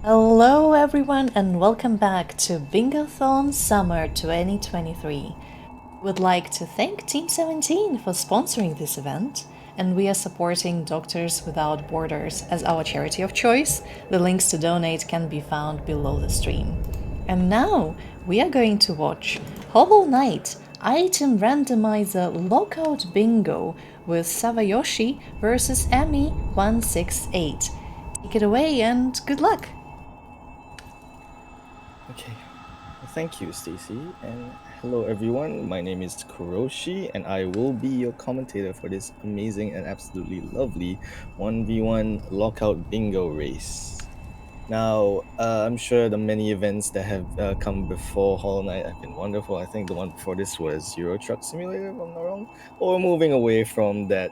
Hello everyone and welcome back to Bingothon Summer 2023. We'd like to thank Team 17 for sponsoring this event, and we are supporting Doctors Without Borders as our charity of choice. The links to donate can be found below the stream. And now we are going to watch Hollow Knight Item Randomizer Lockout Bingo with Sawayoshi versus ami168. Take it away and good luck! Okay, thank you, Stacy, and hello everyone. My name is Kuroshi, and I will be your commentator for this amazing and absolutely lovely 1v1 lockout bingo race. Now, I'm sure the many events that have come before Hollow Knight have been wonderful. I think the one before this was Euro Truck Simulator, if I'm not wrong. Or moving away from that,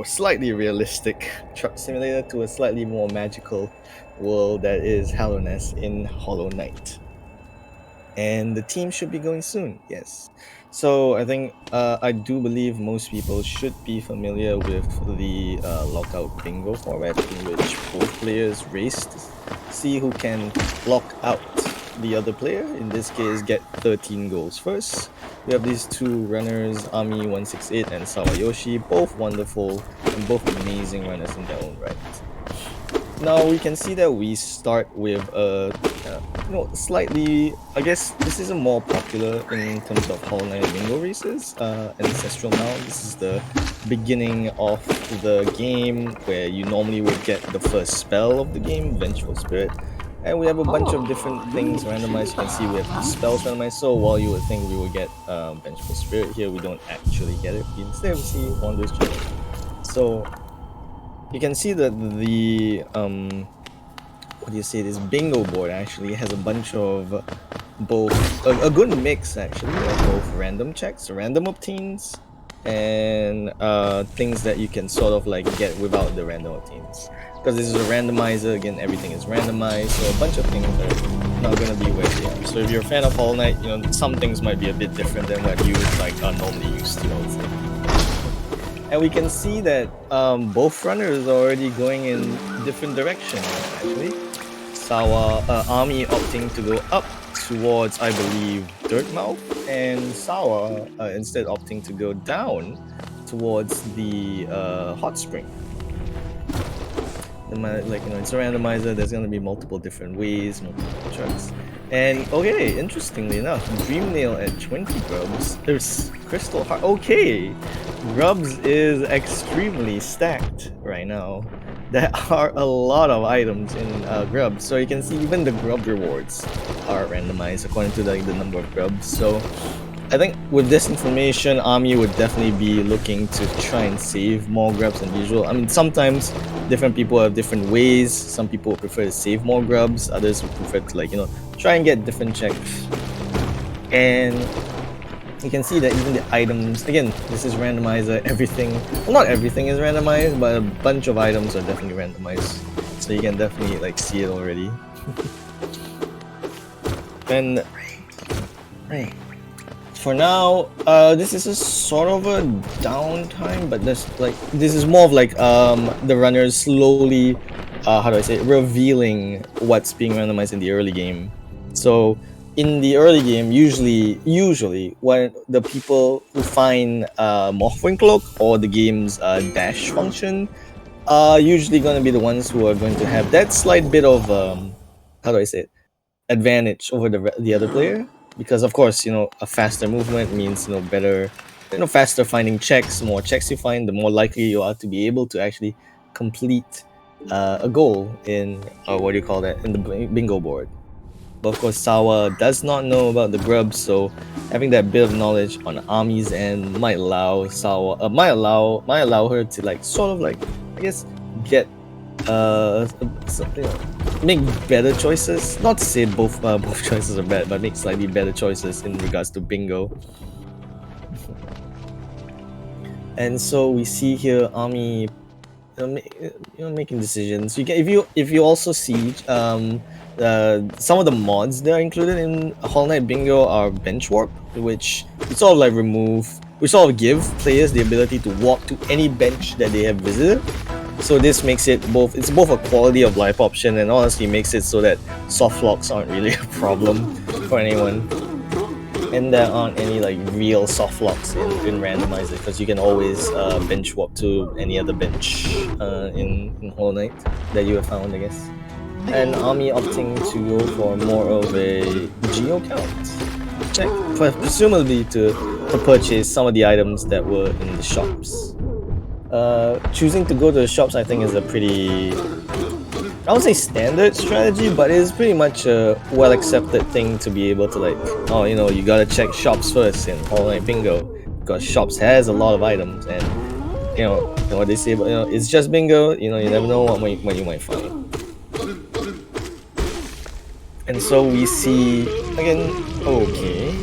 slightly realistic truck simulator to a slightly more magical world that is Hallowness in Hollow Knight. And the team should be going soon, yes. So I think I do believe most people should be familiar with the lockout bingo format, in which both players race to see who can lock out the other player. In this case, get 13 goals first. We have these two runners, ami168 and sawayoshi, both wonderful and both amazing runners in their own right. Now we can see that we start with a slightly, I guess this is a more popular in terms of Hollow Knight Bingo races, Ancestral Mound. This is the beginning of the game where you normally would get the first spell of the game, Vengeful Spirit. And we have a bunch of different things randomized. You can see we have spells randomized. So while you would think we would get Vengeful Spirit here, we don't actually get it. Instead we see Wanderer's Journey. So you can see that the this bingo board actually has a bunch of both a good mix actually of both random checks, random obtains, and things that you can sort of like get without the random obtains. Because this is a randomizer, again, everything is randomized, so a bunch of things are not gonna be where they are. So if you're a fan of Hollow Knight, some things might be a bit different than what you are normally used to, I would say. And we can see that both runners are already going in different directions, actually. Ami opting to go up towards, I believe, Dirtmouth, and Sawa instead opting to go down towards the hot spring. It's a randomizer. There's gonna be multiple different ways, multiple trucks. And okay, interestingly enough, Dreamnail at 20 grubs. There's Crystal Heart. Okay, grubs is extremely stacked right now. There are a lot of items in grubs, so you can see even the grub rewards are randomized according to the number of grubs. So I think with this information, Ami would definitely be looking to try and save more grubs than usual. I mean, sometimes different people have different ways. Some people prefer to save more grubs, others would prefer to try and get different checks. And you can see that even the items, again, this is randomizer, everything, well, not everything is randomized, but a bunch of items are definitely randomized. So you can definitely see it already. And for now, this is a sort of a downtime, but this is more of the runners slowly, revealing what's being randomized in the early game. So in the early game, usually when the people who find Morphing Cloak or the game's dash function are usually going to be the ones who are going to have that slight bit of advantage over the other player, because of course a faster movement means better, faster finding checks. The more checks you find, the more likely you are to be able to actually complete a goal in in the bingo board. But of course, Sawa does not know about the grubs, so having that bit of knowledge on Ami's end might allow her to get make better choices. Not to say both choices are bad, but make slightly better choices in regards to bingo. And so we see here Ami making decisions. If you also see some of the mods that are included in Hollow Knight Bingo are bench warp, which we give players the ability to walk to any bench that they have visited. So this makes it it's both a quality of life option and honestly makes it so that soft locks aren't really a problem for anyone. And there aren't any like real soft locks in Randomizer because you can always bench warp to any other bench in Hollow Knight that you have found, I guess. And Ami opting to go for more of a geo count check, presumably to purchase some of the items that were in the shops. Choosing to go to the shops, I think, is a pretty, I would say standard strategy, but it is pretty much a well accepted thing to be able to like, oh, you know, you gotta check shops first in Hollow Knight Bingo because shops has a lot of items, and you know what they say, but you know, it's just bingo. You know, you never know what you might find. And so we see again, okay,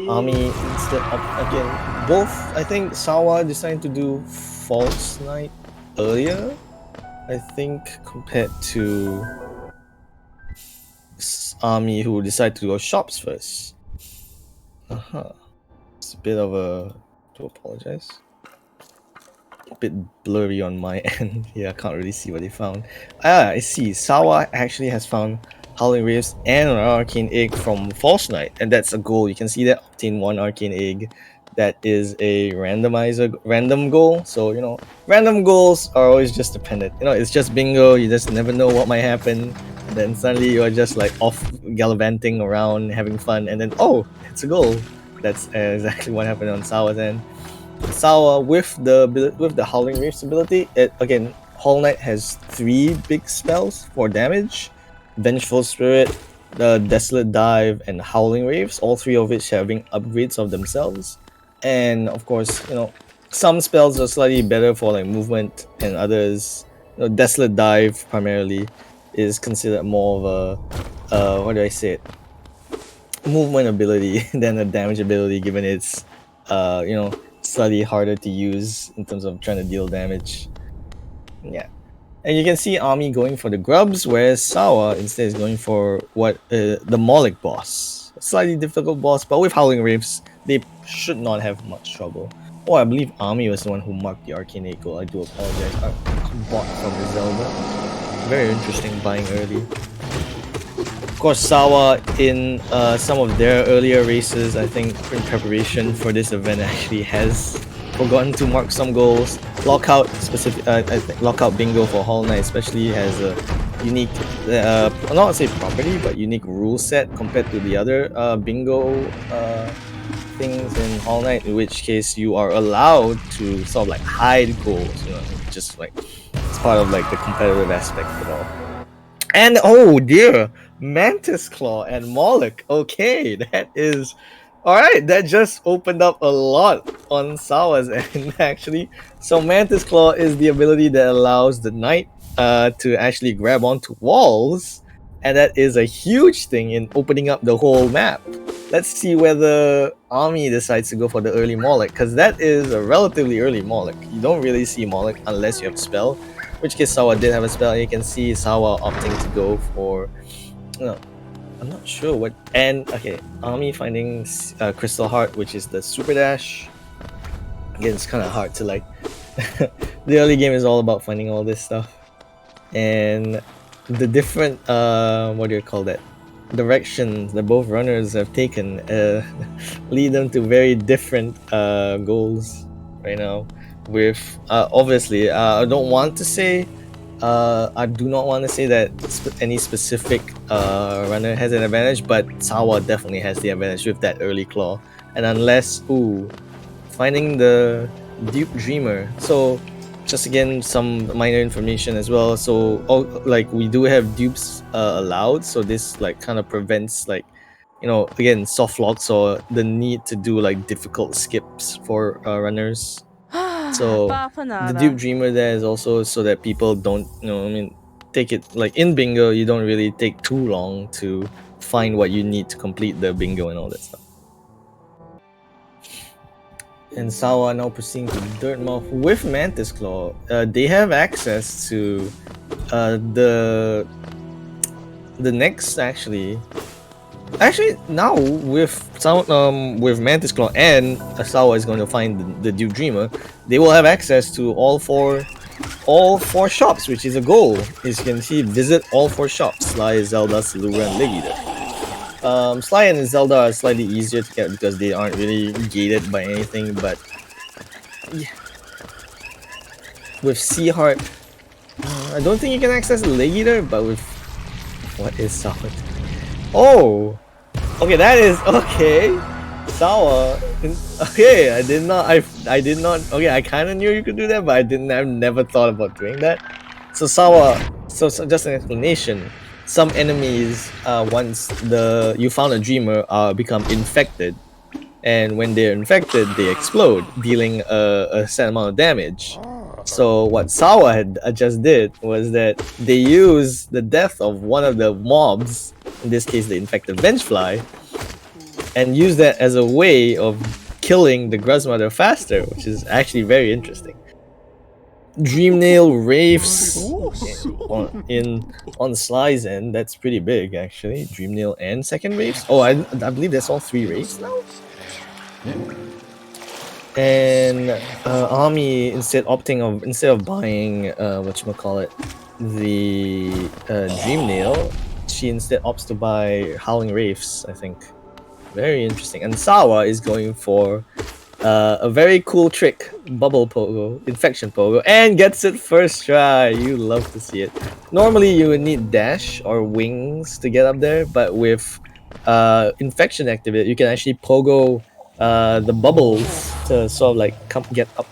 Ami instead of again both. I think Sawa decided to do False Night earlier, I think, compared to Ami, who decided to go shops first. It's a bit of a, to apologize, a bit blurry on my end. Yeah, I can't really see what they found. I see. Sawa actually has found Howling Waves and an Arcane Egg from False Night, and that's a goal. You can see that obtain 1 Arcane Egg. That is a random goal. So you know, random goals are always just dependent. You know, it's just bingo. You just never know what might happen. And then suddenly you are just like off gallivanting around, having fun, and then oh, it's a goal. That's exactly what happened on Sawa's end. Sawa with the Howling Waves ability, again, Hollow Knight has 3 big spells for damage: Vengeful Spirit, the Desolate Dive, and Howling Waves. All 3 of which having upgrades of themselves. And of course, you know, some spells are slightly better for like movement, and others, you know, Desolate Dive primarily is considered more of a what do I say it? Movement ability than a damage ability, given it's you know, slightly harder to use in terms of trying to deal damage. Yeah. And you can see Ami going for the grubs, whereas Sawa instead is going for the Moloch boss. A slightly difficult boss, but with Howling Waves, they should not have much trouble. Oh, I believe Ami was the one who marked the Arcane Eagle. I do apologize. I bought from the Zelda. Very interesting buying early. Of course, Sawa in some of their earlier races, I think in preparation for this event, actually has forgotten to mark some goals. Lockout Lockout Bingo for Hollow Knight especially has a unique, I'm not say property, but unique rule set compared to the other bingo things in Hollow Knight. In which case, you are allowed to sort of like hide goals. You know, just like it's part of like the competitive aspect of it all. And oh dear, Mantis Claw and Moloch. Okay, that is alright. That just opened up a lot on Sawa's end, actually. So Mantis Claw is the ability that allows the knight to actually grab onto walls, and that is a huge thing in opening up the whole map. Let's see whether Ami decides to go for the early Moloch, because that is a relatively early Moloch. You don't really see Moloch unless you have a spell. In which case Sawa did have a spell. You can see Sawa opting to go for, no, I'm not sure what. And okay, Ami finding Crystal Heart, which is the super dash. Again, it's kind of hard to like. The early game is all about finding all this stuff, and the different what do you call that, directions that both runners have taken lead them to very different goals right now. With obviously, I don't want to say, I do not want to say that any specific runner has an advantage, but Sawa definitely has the advantage with that early claw. And unless, finding the Dupe Dreamer. So just again, some minor information as well. So like we do have dupes allowed, so this like kind of prevents like, you know, again, soft locks or the need to do like difficult skips for runners. So the Dupe Dreamer there is also so that people don't, you know, I mean, take it like in bingo, you don't really take too long to find what you need to complete the bingo and all that stuff. And Sawa now proceeding to Dirtmouth with Mantis Claw. They have access to the next actually now with Mantis Claw and Sawa is going to find the Dupe Dreamer, they will have access to all 4 all 4 shops, which is a goal. As you can see, visit all 4 shops: Sly, Zelda, Salura, and Legida. Sly and Zelda are slightly easier to get because they aren't really gated by anything, but yeah. With Sea Heart, I don't think you can access Legida, but with what is Solid? Oh, okay, that is okay. Sawa. Okay, I did not. I did not. Okay, I kind of knew you could do that, but I didn't. I've never thought about doing that. So Sawa. So just an explanation. Some enemies, once you found a dreamer, become infected, and when they're infected, they explode, dealing a set amount of damage. So what Sawa had just did was that they used the death of one of the mobs, in this case the infected benchfly, and use that as a way of killing the Gruzmother faster, which is actually very interesting. Dreamnail Wraiths on Sly's end, that's pretty big actually. Dreamnail and second Wraiths. Oh, I believe that's all 3 Wraiths now. And Ami, instead of buying whatchamacallit, the Dreamnail, she instead opts to buy Howling Wraiths, I think. Very interesting. And Sawa is going for a very cool trick, Bubble Pogo, Infection Pogo, and gets it first try. You love to see it. Normally you would need dash or wings to get up there, but with Infection activated, you can actually Pogo the bubbles to sort of like get up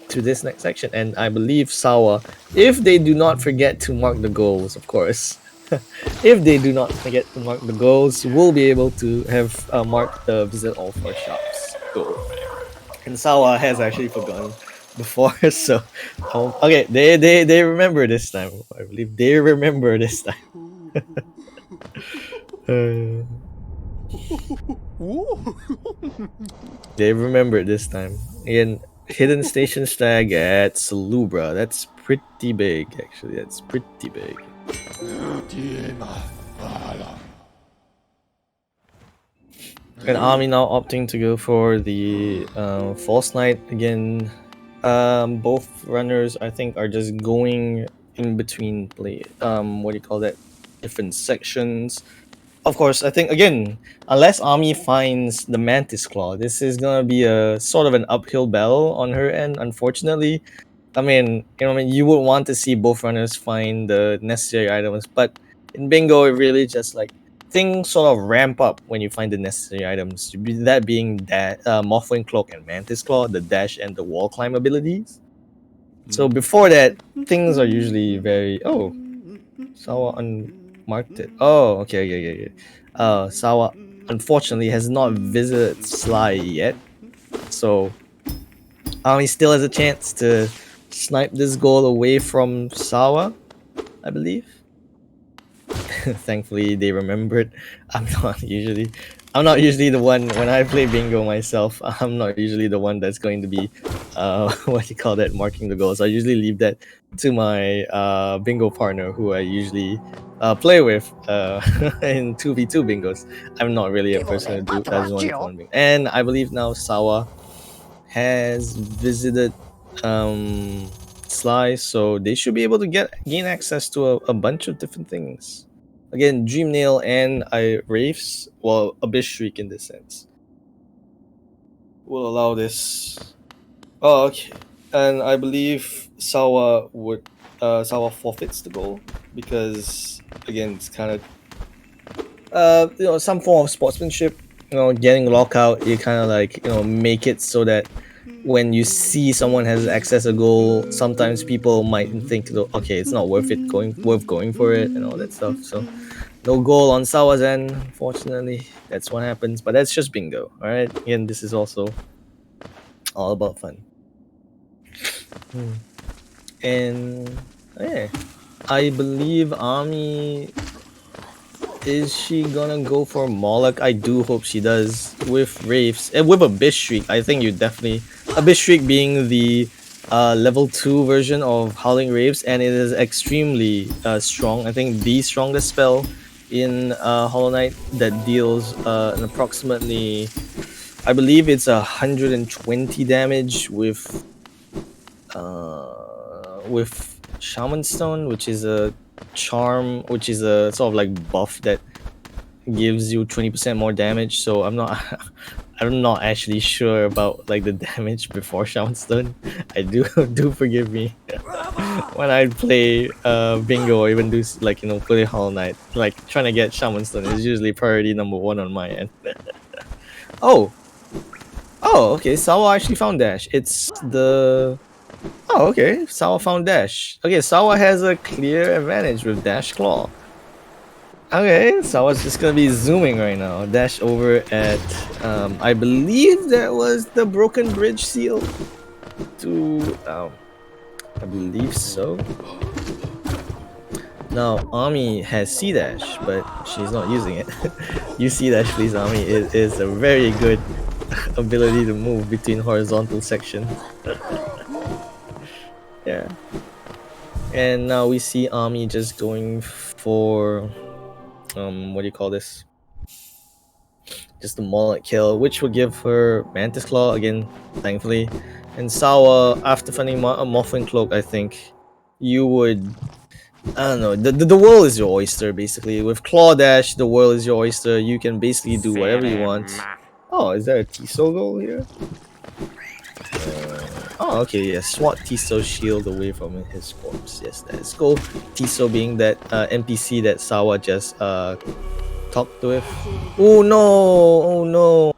to this next section. And I believe Sawa, if they do not forget to mark the goals, of course, if they do not forget to mark the goals, will be able to have marked the visit all 4 shops goal. And Sawa has actually forgotten before, so okay, they remember this time. I believe they remember this time. They remember this time. Again, hidden station stag at Salubra. That's pretty big, actually. That's pretty big. And Ami now opting to go for the False Knight again. Both runners, I think, are just going in between what do you call that? Different sections. Of course, I think again, unless Ami finds the Mantis Claw, this is gonna be a sort of an uphill battle on her end. Unfortunately, I mean, you would want to see both runners find the necessary items, but in bingo, it really just like things sort of ramp up when you find the necessary items. That being that Morphling Cloak and Mantis Claw, the dash and the wall climb abilities. So before that, things are usually very Sawa unmarked it. Oh, okay. Sawa unfortunately has not visited Sly yet, so Ami still has a chance to snipe this goal away from Sawa, I believe. Thankfully, they remembered. I'm not usually the one when I play bingo myself. I'm not usually the one that's going to be what do you call that, marking the goals. I usually leave that to my bingo partner, who I usually play with in 2v2 bingos. I'm not really a person who does one bingo. And I believe now Sawa has visited Sly, so they should be able to gain access to a bunch of different things. Again, Dreamnail and Wraiths, well, Abyss Shriek in this sense, will allow this. Oh, okay. And I believe Sawa forfeits the goal because again, it's kind of some form of sportsmanship. Getting lockout, you kind of like make it so that when you see someone has access a goal, sometimes people might think, okay, it's not worth going for it and all that stuff. So no goal on Sawa's end, unfortunately. That's what happens, but that's just bingo. All right, again, this is also all about fun. And yeah, I believe Ami, is she gonna go for Moloch? I do hope she does with Wraiths and with Abyss Shriek. I think you definitely Abyss Shriek being the level 2 version of Howling Wraiths, and it is extremely strong. I think the strongest spell in Hollow Knight that deals an approximately, I believe it's 120 damage with with Shaman Stone, which is a charm, which is a sort of like buff that gives you 20% more damage. So I'm not I'm not actually sure about like the damage before Shaman Stone. I do do forgive me when I play bingo or even do like play Hollow Knight. Like trying to get Shaman Stone is usually priority number 1 on my end. Oh, okay. Sawa actually found Dash. It's the okay. Sawa found Dash. Okay, Sawa has a clear advantage with Dash Claw. Okay, Sawa's just gonna be zooming right now. Dash over at I believe that was the Broken Bridge seal to I believe so. Now Ami has C dash, but she's not using it. Use C dash, please, Ami. It is a very good ability to move between horizontal sections. Yeah. And now we see Ami just going for what do you call this? Just a mullet kill, which will give her Mantis Claw again, thankfully. And Sawa, after finding a Morphing Cloak, I think you would. I don't know. The world is your oyster, basically. With Claw Dash, the world is your oyster. You can basically do whatever you want. Oh, is there a Tiso goal here? Oh, okay, yeah. Swat Tiso's shield away from his corpse. Yes, let's go. Tiso being that NPC that Sawa just talked with. Oh no! Oh no!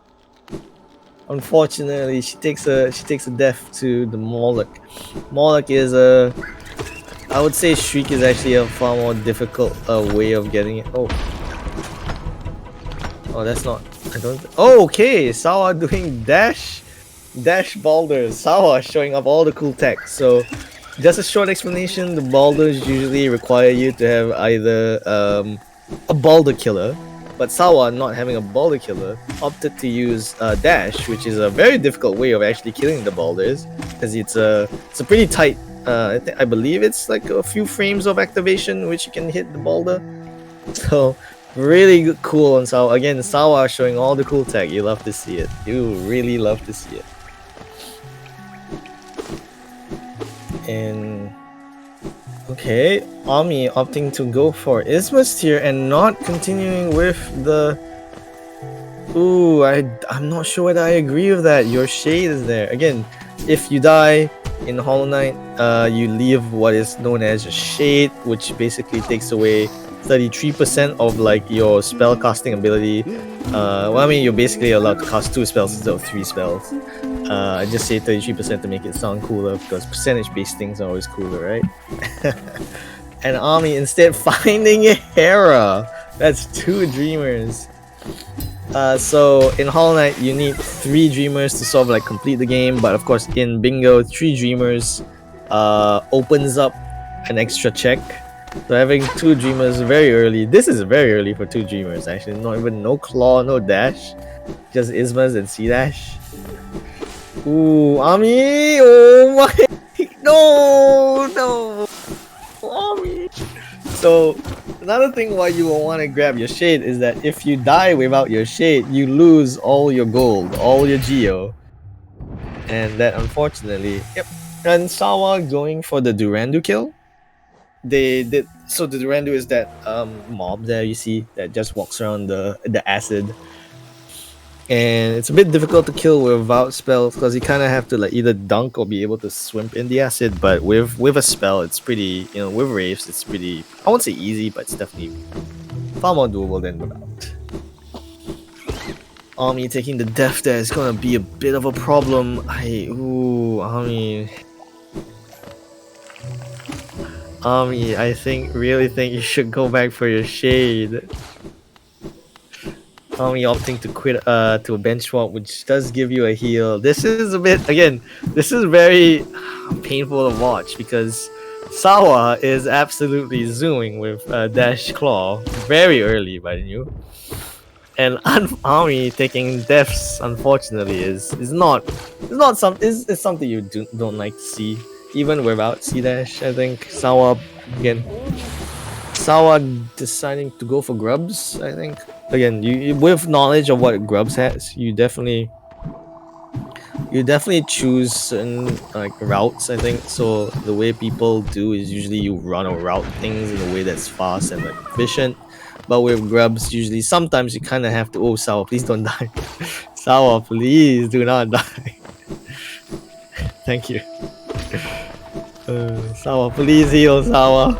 Unfortunately, she takes a death to the Moloch. Moloch is a I would say Shriek is actually a far more difficult way of getting it. Oh, that's not. I don't. Oh, okay. Sawa doing dash balders. Sawa showing up all the cool tech. So, just a short explanation. The balders usually require you to have either a balder killer, but Sawa, not having a balder killer, opted to use dash, which is a very difficult way of actually killing the balders, because it's a pretty tight. I believe it's like a few frames of activation which you can hit the boulder. So really cool on Sawa. Again, Sawa showing all the cool tech. You love to see it. You really love to see it. And okay, Ami opting to go for Ismus here and not continuing with the. Ooh, I'm not sure whether I agree with that. Your shade is there again. If you die in Hollow Knight, you leave what is known as a shade, which basically takes away 33% of like your spell casting ability. Well, I mean, you're basically allowed to cast 2 spells instead of 3 spells. I just say 33% to make it sound cooler, because percentage-based things are always cooler, right? And Ami instead finding a Hera. That's 2 Dreamers. So in Hollow Knight, you need 3 Dreamers to sort of like complete the game, but of course in Bingo, 3 Dreamers opens up an extra check. So having 2 Dreamers very early. This is very early for 2 Dreamers actually. Not even no claw, no dash, just Ismas and C dash. Ooh, Ami! Oh my! No! Ami! So another thing why you will want to grab your shade is that if you die without your shade, you lose all your gold, all your geo. And that unfortunately, yep. And Sawa going for the Durandu kill. They did so the Durandu is that mob there you see that just walks around the acid. And it's a bit difficult to kill without spells because you kind of have to like either dunk or be able to swim in the acid. But with a spell, it's pretty, with Wraiths, it's pretty, I won't say easy, but it's definitely far more doable than without. Ami taking the death there is gonna be a bit of a problem. Ami, I really think you should go back for your shade. Ami opting to quit to a bench swap, which does give you a heal. This is a bit, again, this is very painful to watch because Sawa is absolutely zooming with Dash Claw very early by you. And Ami taking deaths, unfortunately, is something you don't like to see, even without C dash. I think Sawa deciding to go for grubs. I think again, you with knowledge of what grubs has, you definitely you definitely choose certain like routes, I think. So the way people do is usually you run or route things in a way that's fast and like efficient. But with grubs, usually sometimes you kind of have to. Oh, Sawa, please don't die. Sawa, please do not die. Thank you. Sawa, please heal, Sawa.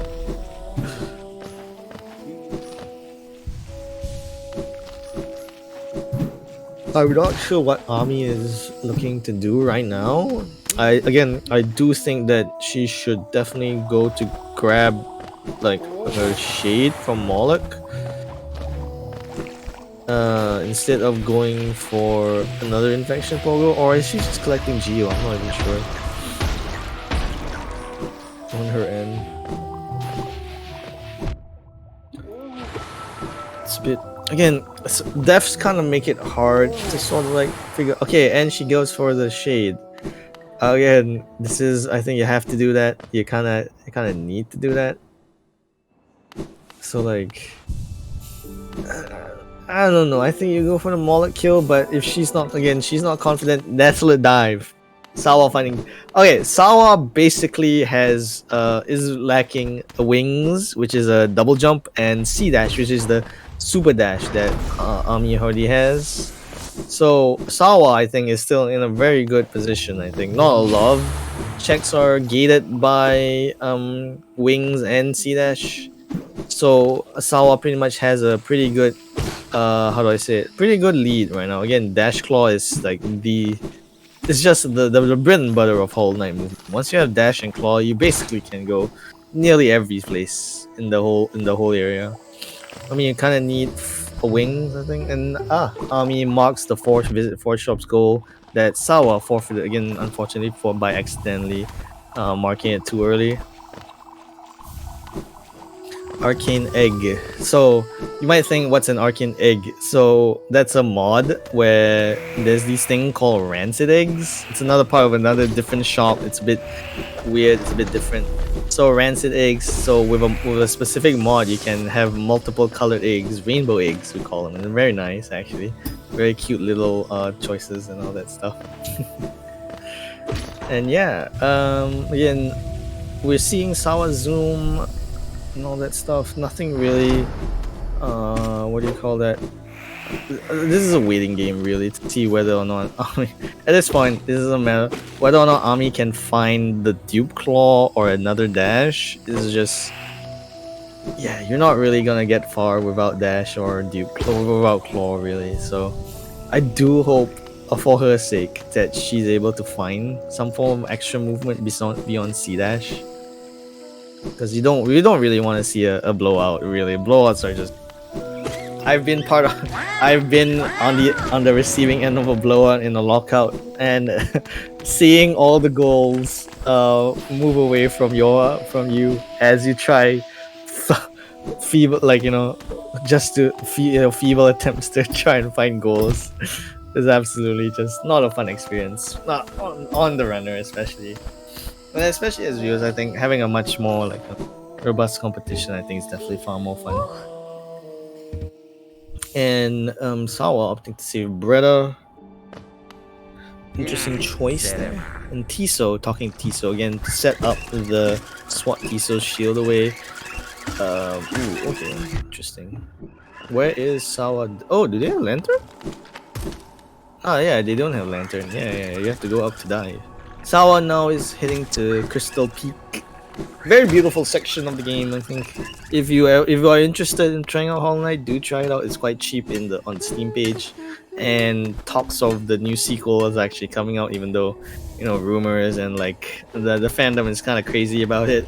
I'm not sure what Ami is looking to do right now. I do think that she should definitely go to grab like her shade from Moloch. Instead of going for another infection pogo, or is she just collecting Geo? I'm not even sure. On her end, it's a bit again. Deaths kind of make it hard to sort of like figure. Okay, and she goes for the shade. Again, this is. I think you have to do that. You kind of need to do that. So like, I don't know. I think you go for the Moloch kill, but if she's not she's not confident. Desolate dive. Sawa finding. Okay, Sawa basically has is lacking wings, which is a double jump, and C dash, which is the super dash that Ami already has. So Sawa, I think, is still in a very good position. I think not a lot of checks are gated by wings and C dash. So Sawa pretty much has a pretty good how do I say it? Pretty good lead right now. Again, dash claw is like it's just the bread and butter of Hollow Knight movement. Once you have dash and claw, you basically can go nearly every place in the whole area. I mean, you kind of need wings, I think, and Ami marks the fourth shop's goal that Sawa forfeited again, unfortunately, for by accidentally marking it too early. Arcane egg. So you might think, what's an arcane egg? So that's a mod where there's these thing called rancid eggs. It's another part of another different shop. It's a bit weird. It's a bit different. So rancid eggs. So with a specific mod, you can have multiple colored eggs, rainbow eggs we call them, and they're very nice actually. Very cute little choices and all that stuff. And yeah, again, we're seeing Sawa zoom and all that stuff. Nothing really. What do you call that? This is a waiting game, really, to see whether or not Ami. At this point, this doesn't matter whether or not Ami can find the dupe claw or another dash. This is just, yeah, you're not really gonna get far without dash or dupe without claw, really. So, I do hope, for her sake, that she's able to find some form of extra movement beyond C dash. Because we don't really want to see a blowout. Really, blowouts are just. I've been on the receiving end of a blowout in a lockout, and seeing all the goals move away from you as you try feeble, like, just to feeble attempts to try and find goals is absolutely just not a fun experience. Not on the runner, especially. But especially as viewers, I think having a much more like a robust competition, I think, is definitely far more fun. And Sawa opting to save Bretta. Interesting choice there. And Tiso, talking to Tiso again to set up the SWAT Tiso's shield away. Ooh, okay, interesting. Where is Sawa? Oh, do they have lantern? Oh yeah, they don't have lantern. Yeah, you have to go up to die. Sawa now is heading to Crystal Peak. Very beautiful section of the game, I think. If you are interested in trying out Hollow Knight, do try it out. It's quite cheap on the Steam page, and talks of the new sequel is actually coming out, even though rumors and like the fandom is kind of crazy about it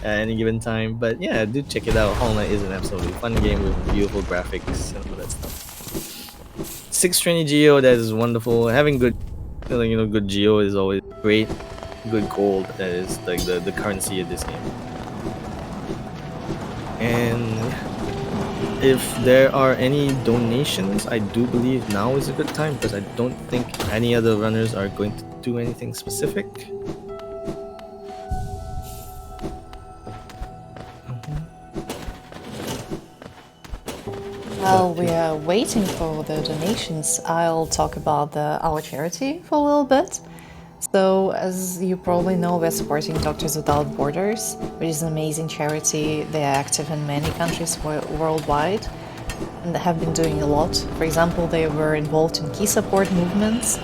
at any given time. But yeah, do check it out. Hollow Knight is an absolutely fun game with beautiful graphics and all that stuff. 620 Geo, that is wonderful. Having good Geo is always great. Good gold, that is like the currency of this game. And if there are any donations, I do believe now is a good time, because I don't think any other runners are going to do anything specific. While we are waiting for the donations, I'll talk about our charity for a little bit. So, as you probably know, we're supporting Doctors Without Borders, which is an amazing charity. They are active in many countries worldwide and have been doing a lot. For example, they were involved in key support movements,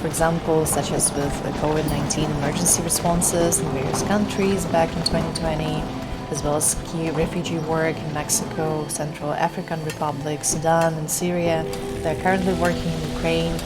for example, such as with the COVID-19 emergency responses in various countries back in 2020, as well as key refugee work in Mexico, Central African Republic, Sudan, and Syria. They're currently working in Ukraine,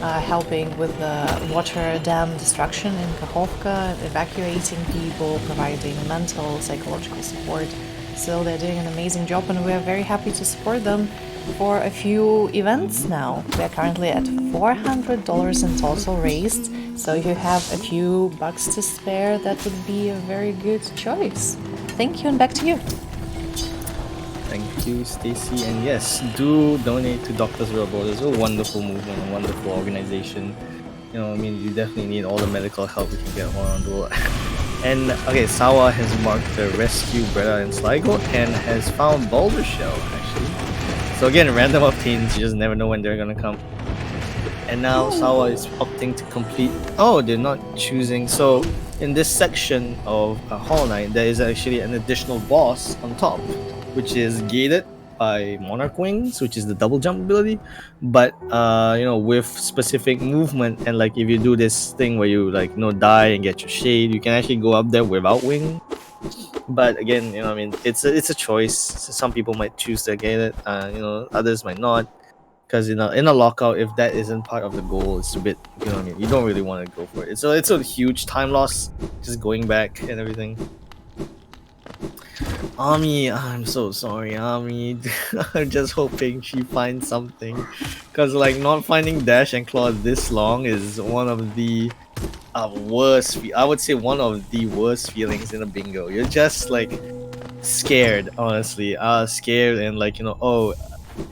helping with the water dam destruction in Kakhovka, evacuating people, providing mental, psychological support. So they're doing an amazing job, and we are very happy to support them for a few events now. We are currently at $400 in total raised, so if you have a few bucks to spare, that would be a very good choice. Thank you, and back to you. Thank you, Stacy. And yes, do donate to Doctors Without Borders. A wonderful movement, a wonderful organization. You know, I mean, you definitely need all the medical help we can get around the world. And okay, Sawa has marked the rescue Bretta and Sligo and has found Boulder Shell actually. So again, random obtains, you just never know when they're gonna come. And now Sawa is opting to complete. Oh, they're not choosing. So in this section of Hollow Knight, there is actually an additional boss on top, which is gated by Monarch Wings, which is the double jump ability, but you know, with specific movement. And like if you do this thing where you like, you know, die and get your shade, you can actually go up there without wing. But again, you know, I mean, it's a choice. Some people might choose to get it, you know, others might not, because you know, in a lockout, if that isn't part of the goal, it's a bit, you know what I mean, you don't really want to go for it. So it's a huge time loss just going back and everything. Ami, I'm so sorry, Ami. I'm just hoping she finds something, because like not finding Dash and Claw this long is one of the worst. I would say one of the worst feelings in a bingo. You're just like scared, honestly. Scared and like, you know, oh,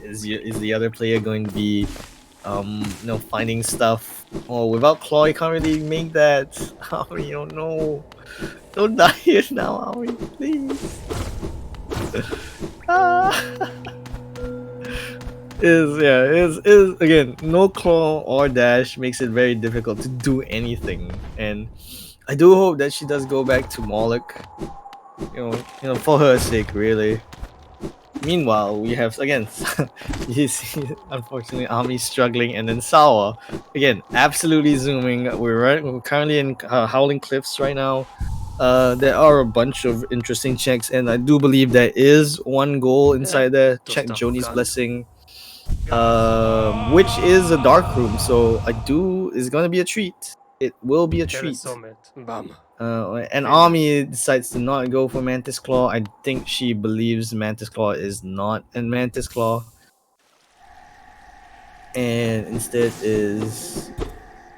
is the other player going to be you know, finding stuff? Oh, without Claw, you can't really make that. Ami, oh no, don't die here now, Ami, please. Is again, no Claw or Dash makes it very difficult to do anything, and I do hope that she does go back to Moloch, you know, for her sake, really. Meanwhile, we have again, you see, unfortunately, Ami struggling, and then Sawa again, absolutely zooming. We're currently in Howling Cliffs right now. There are a bunch of interesting checks, and I do believe there is one goal inside there. Check Joni's Blessing, which is a dark room. So is gonna be a treat. It will be a treat. And Ami decides to not go for Mantis Claw. I think she believes Mantis Claw is not in Mantis Claw, and instead is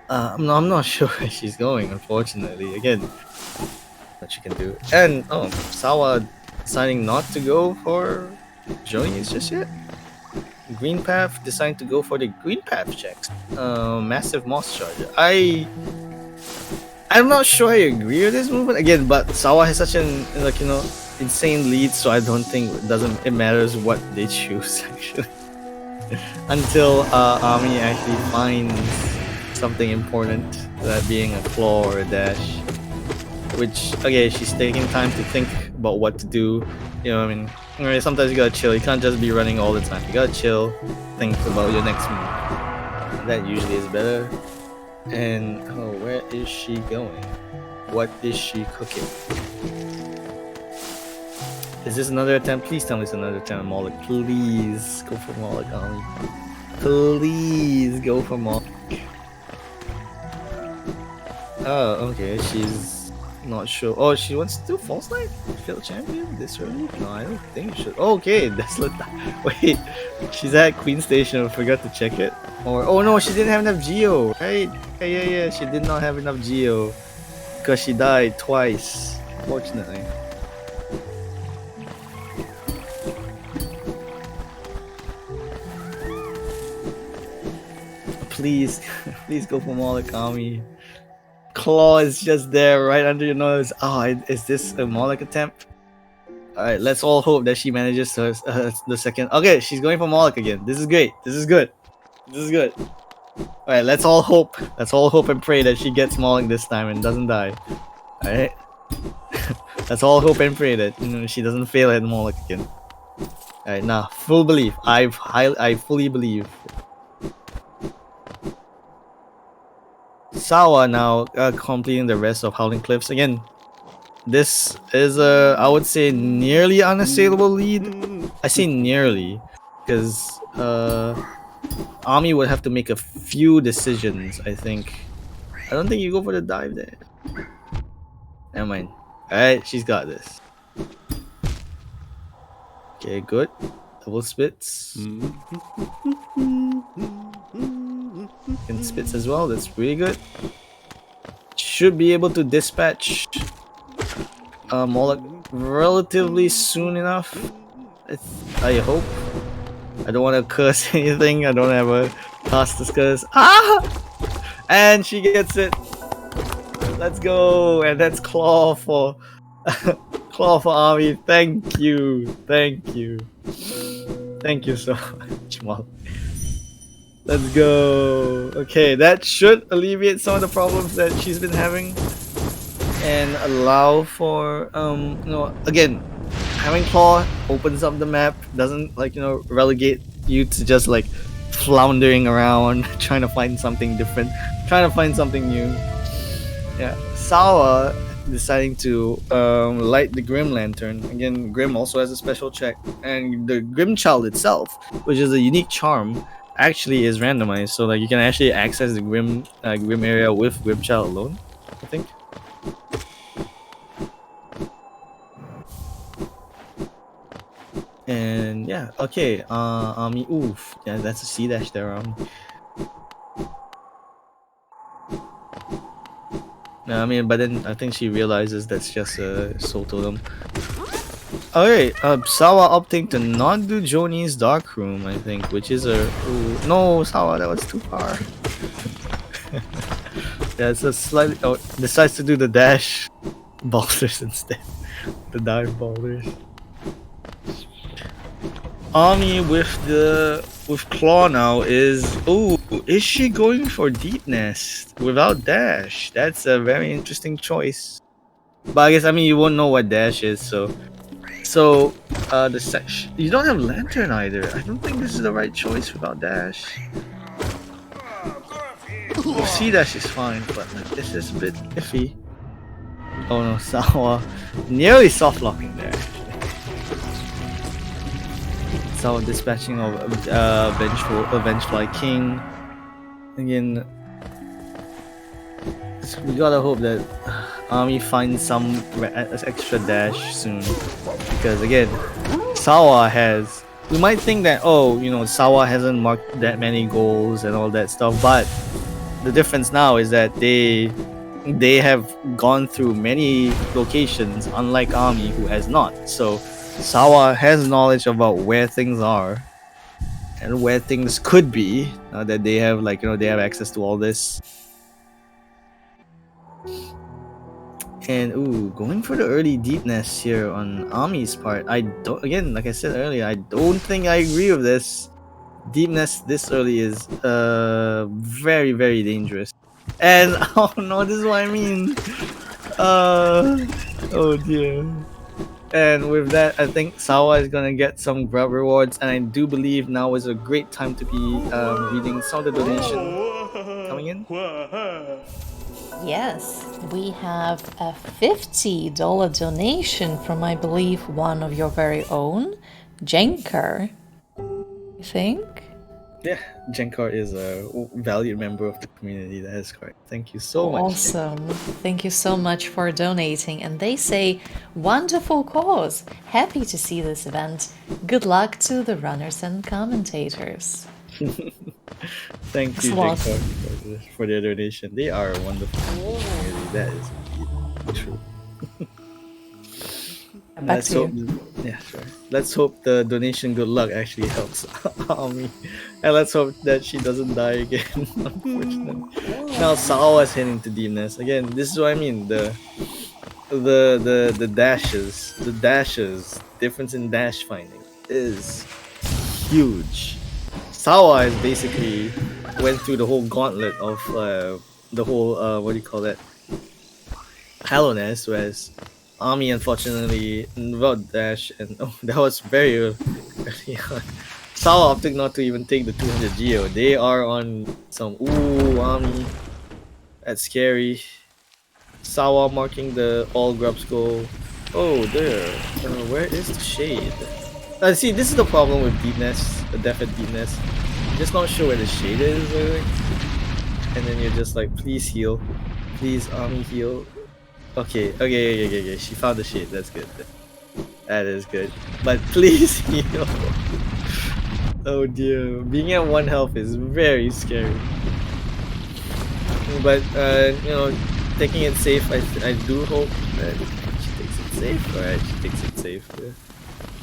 I'm not sure where she's going. Unfortunately, again, what she can do. And oh, Sawa deciding not to go for Joni's just yet. Green Path deciding to go for the Green Path checks. Massive Moss Charger. I'm not sure I agree with this movement again, but Sawa has such an, like, you know, insane lead, so I don't think it matters what they choose actually. Until Ami actually finds something important, that being a claw or a dash. Which, okay, she's taking time to think about what to do. You know what I mean? Sometimes you gotta chill. You can't just be running all the time. You gotta chill, think about your next move. That usually is better. And oh, where is she going? What is she cooking? Is this another attempt? Please tell me it's another attempt, Moloch. Please go for Moloch, Ami. Please go for Moloch. Oh, okay. She's not sure. Oh, she wants to do False Knight? Field champion this early? No, I don't think she should. Okay, that's wait. She's at Queen Station. I forgot to check it. Or oh no, she didn't have enough Geo, right? Yeah. She did not have enough Geo because she died twice, unfortunately. Please, please go for Moloch, Ami. Claw is just there, right under your nose. Oh, is this a Moloch attempt? Alright, let's all hope that she manages the second. Okay, she's going for Moloch again. This is great. This is good. This is good. Alright, let's all hope. Let's all hope and pray that she gets Moloch this time and doesn't die. Alright. Let's all hope and pray that she doesn't fail at Moloch again. Alright, now full belief. I fully believe. Sawa now completing the rest of Howling Cliffs again. This is a, I would say, nearly unassailable lead. I say nearly because Ami would have to make a few decisions. I think. I don't think you go for the dive there. Never mind. Alright, she's got this. Okay, good. Double spits. And spits as well. That's really good. Should be able to dispatch Moloch relatively soon enough. I hope. I don't want to curse anything. I don't have a task to curse. Ah! And she gets it. Let's go. And that's claw for claw for Ami. Thank you. Thank you. Thank you so much, Moloch. Let's go. Okay, that should alleviate some of the problems that she's been having. And allow for again, having claw opens up the map, doesn't relegate you to just like floundering around trying to find something different, trying to find something new. Yeah, Sawa deciding to light the Grim Lantern. Again, Grim also has a special check, and the Grim Child itself, which is a unique charm, actually is randomized, so like you can actually access the Grim area with Grim Child alone, I think. And yeah, okay, Ami, oof, yeah, that's a C dash there, No, I mean, but then I think she realizes that's just a soul totem. Okay, Sawa opting to not do Joni's Dark Room, I think, which is a... Ooh, no, Sawa, that was too far. Yeah, it's a slightly... Oh, decides to do the dash boulders instead. The dive boulders. Ami with claw now is... Ooh, is she going for Deep Nest without dash? That's a very interesting choice. But I guess, I mean, you won't know what dash is, so... you don't have Lantern either. I don't think this is the right choice without dash. C dash is fine, but like, this is a bit iffy. Oh no, Sawa nearly soft locking there. Sawa dispatching of Vengefly King. Again, so we gotta hope that Ami finds some extra dash soon, because again, Sawa has. We might think that Sawa hasn't marked that many goals and all that stuff, but the difference now is that they have gone through many locations, unlike Ami, who has not. So Sawa has knowledge about where things are and where things could be, now that they have they have access to all this. And ooh, going for the early deepness here on Ami's part. I don't, again, like I said earlier, I don't think I agree with this. Deepness this early is very, very dangerous. And oh no, this is what I mean. Oh dear. And with that, I think Sawa is gonna get some grub rewards, and I do believe now is a great time to be reading some of the donation coming in. Yes, we have a $50 donation from, I believe, one of your very own, Jenkar, I think? Yeah, Jenkar is a valued member of the community, that is correct. Thank you so much. Awesome. Thank you so much for donating. And they say, wonderful cause. Happy to see this event. Good luck to the runners and commentators. Thank you, Jenkar, for their donation. They are wonderful. Really, that is true. Back to you. Yeah, sure. Let's hope the donation good luck actually helps Ami. And let's hope that she doesn't die again, unfortunately. Now Sawa's heading to Deepness. Again, this is what I mean. the dashes difference in dash finding is huge. Sawa is basically went through the whole gauntlet of the whole what do you call that, Hallowness, whereas Ami unfortunately without dash, and oh, that was very early on. Sawa opted not to even take the 200 Geo. They are on some Ami. That's scary. Sawa marking the all grubs goal. Oh, there. Where is the shade? See, this is the problem with deepness, the depth at deepness. You're just not sure where the shade is, and then you're just like, please heal, please Ami heal. Okay. She found the shade. That's good. That is good. But please heal. Oh dear, being at 1 health is very scary. But taking it safe, I do hope that she takes it safe. Alright, she takes it safe. Yeah.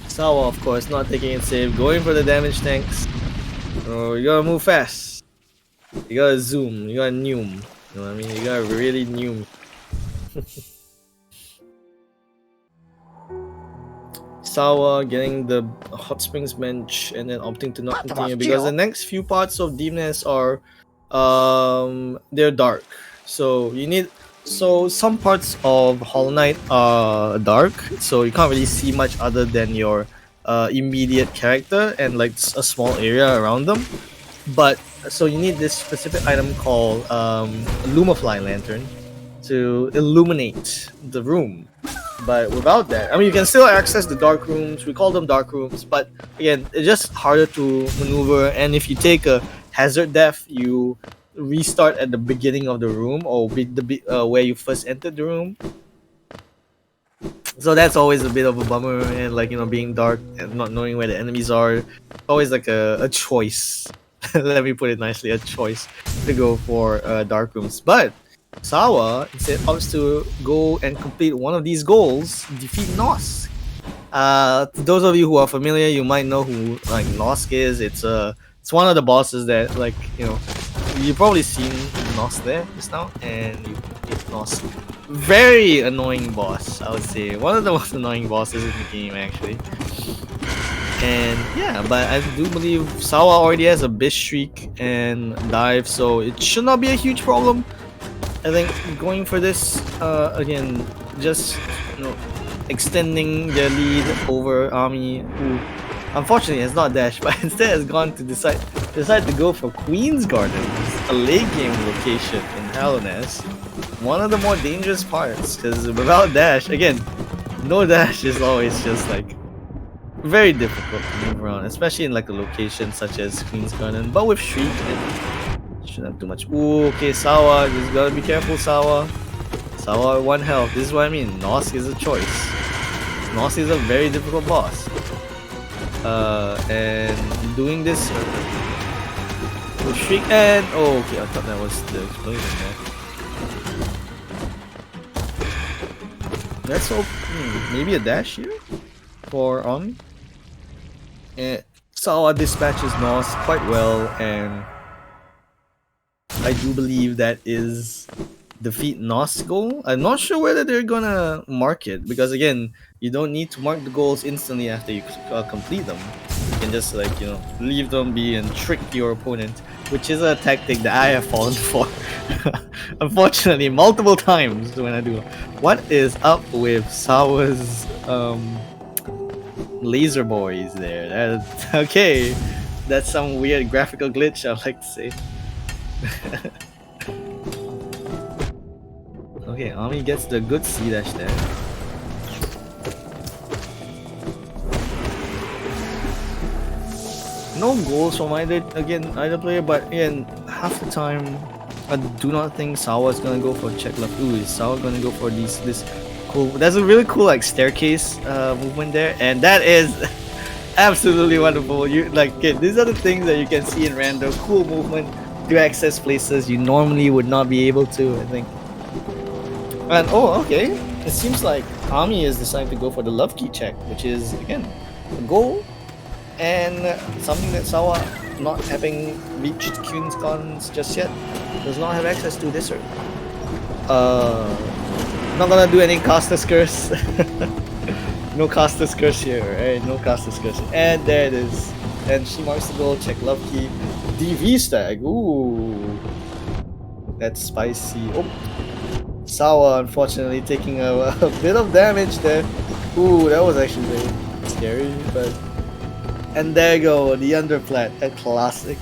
Sawa, of course, not taking it safe, going for the damage tanks. Oh, you gotta move fast. You gotta zoom. You gotta noom. You know what I mean? You gotta really noom. Sawa getting the hot springs bench and then opting to not continue because the next few parts of Deepness are they're dark. So you need some parts of Hollow Knight are dark, so you can't really see much other than your immediate character and like a small area around them. But so you need this specific item called Lumafly Lantern to illuminate the room. But without that, I mean, you can still access the dark rooms. We call them dark rooms, but again, it's just harder to maneuver. And if you take a hazard death, you restart at the beginning of the room or where you first entered the room. So that's always a bit of a bummer, and like being dark and not knowing where the enemies are, always like a choice. Let me put it nicely, a choice to go for dark rooms. But Sawa instead opts to go and complete one of these goals, defeat Nosk. To those of you who are familiar, you might know who like Nosk is. It's one of the bosses that you've probably seen Nosk there just now, and you defeat Nosk. Very annoying boss, I would say. One of the most annoying bosses in the game, actually. And yeah, but I do believe Sawa already has a Bish Shriek and Dive, so it should not be a huge problem. I think going for this, again, just extending their lead over Ami, who unfortunately has not dashed, but instead has gone to decide to go for Queen's Gardens, a late game location in Hallowness. One of the more dangerous parts, because without dash, again, no dash is always just like very difficult to move around, especially in like a location such as Queen's Garden. But with Shriek, it shouldn't have too much. Ooh, okay, Sawa, just gotta be careful, Sawa. Sawa at 1 health. This is what I mean. Nosk is a choice. Nosk is a very difficult boss. And doing this with Shriek and okay, I thought that was the explosion there. Let's hope maybe a dash here for Ami. Sawa dispatches Nosk quite well, and I do believe that is defeat Nosk's goal. I'm not sure whether they're gonna mark it, because again, you don't need to mark the goals instantly after you complete them. You can just leave them be and trick your opponent, which is a tactic that I have fallen for. Unfortunately, multiple times when I do. What is up with Sawa's laser boys there? Okay, that's some weird graphical glitch, I'd like to say. Okay, Ami gets the good C dash there. No goals from either player, but again, half the time I do not think Sawa is gonna go for check left. Ooh, is Sawa gonna go for this cool? That's a really cool like staircase movement there, and that is absolutely wonderful. These are the things that you can see in random cool movement to access places you normally would not be able to, I think. And okay, it seems like Ami is deciding to go for the love key check, which is again a goal and something that Sawa, not having reached Queen's Gardens just yet, does not have access to this early. not gonna do any Costas curse. No Costas curse here, right? No Costas curse. And there it is. And she marks the goal. Check love key. DV stag. Ooh. That's spicy. Oh. Sawa, unfortunately, taking a bit of damage there. Ooh, that was actually very scary. But and there you go, the underplat, a classic.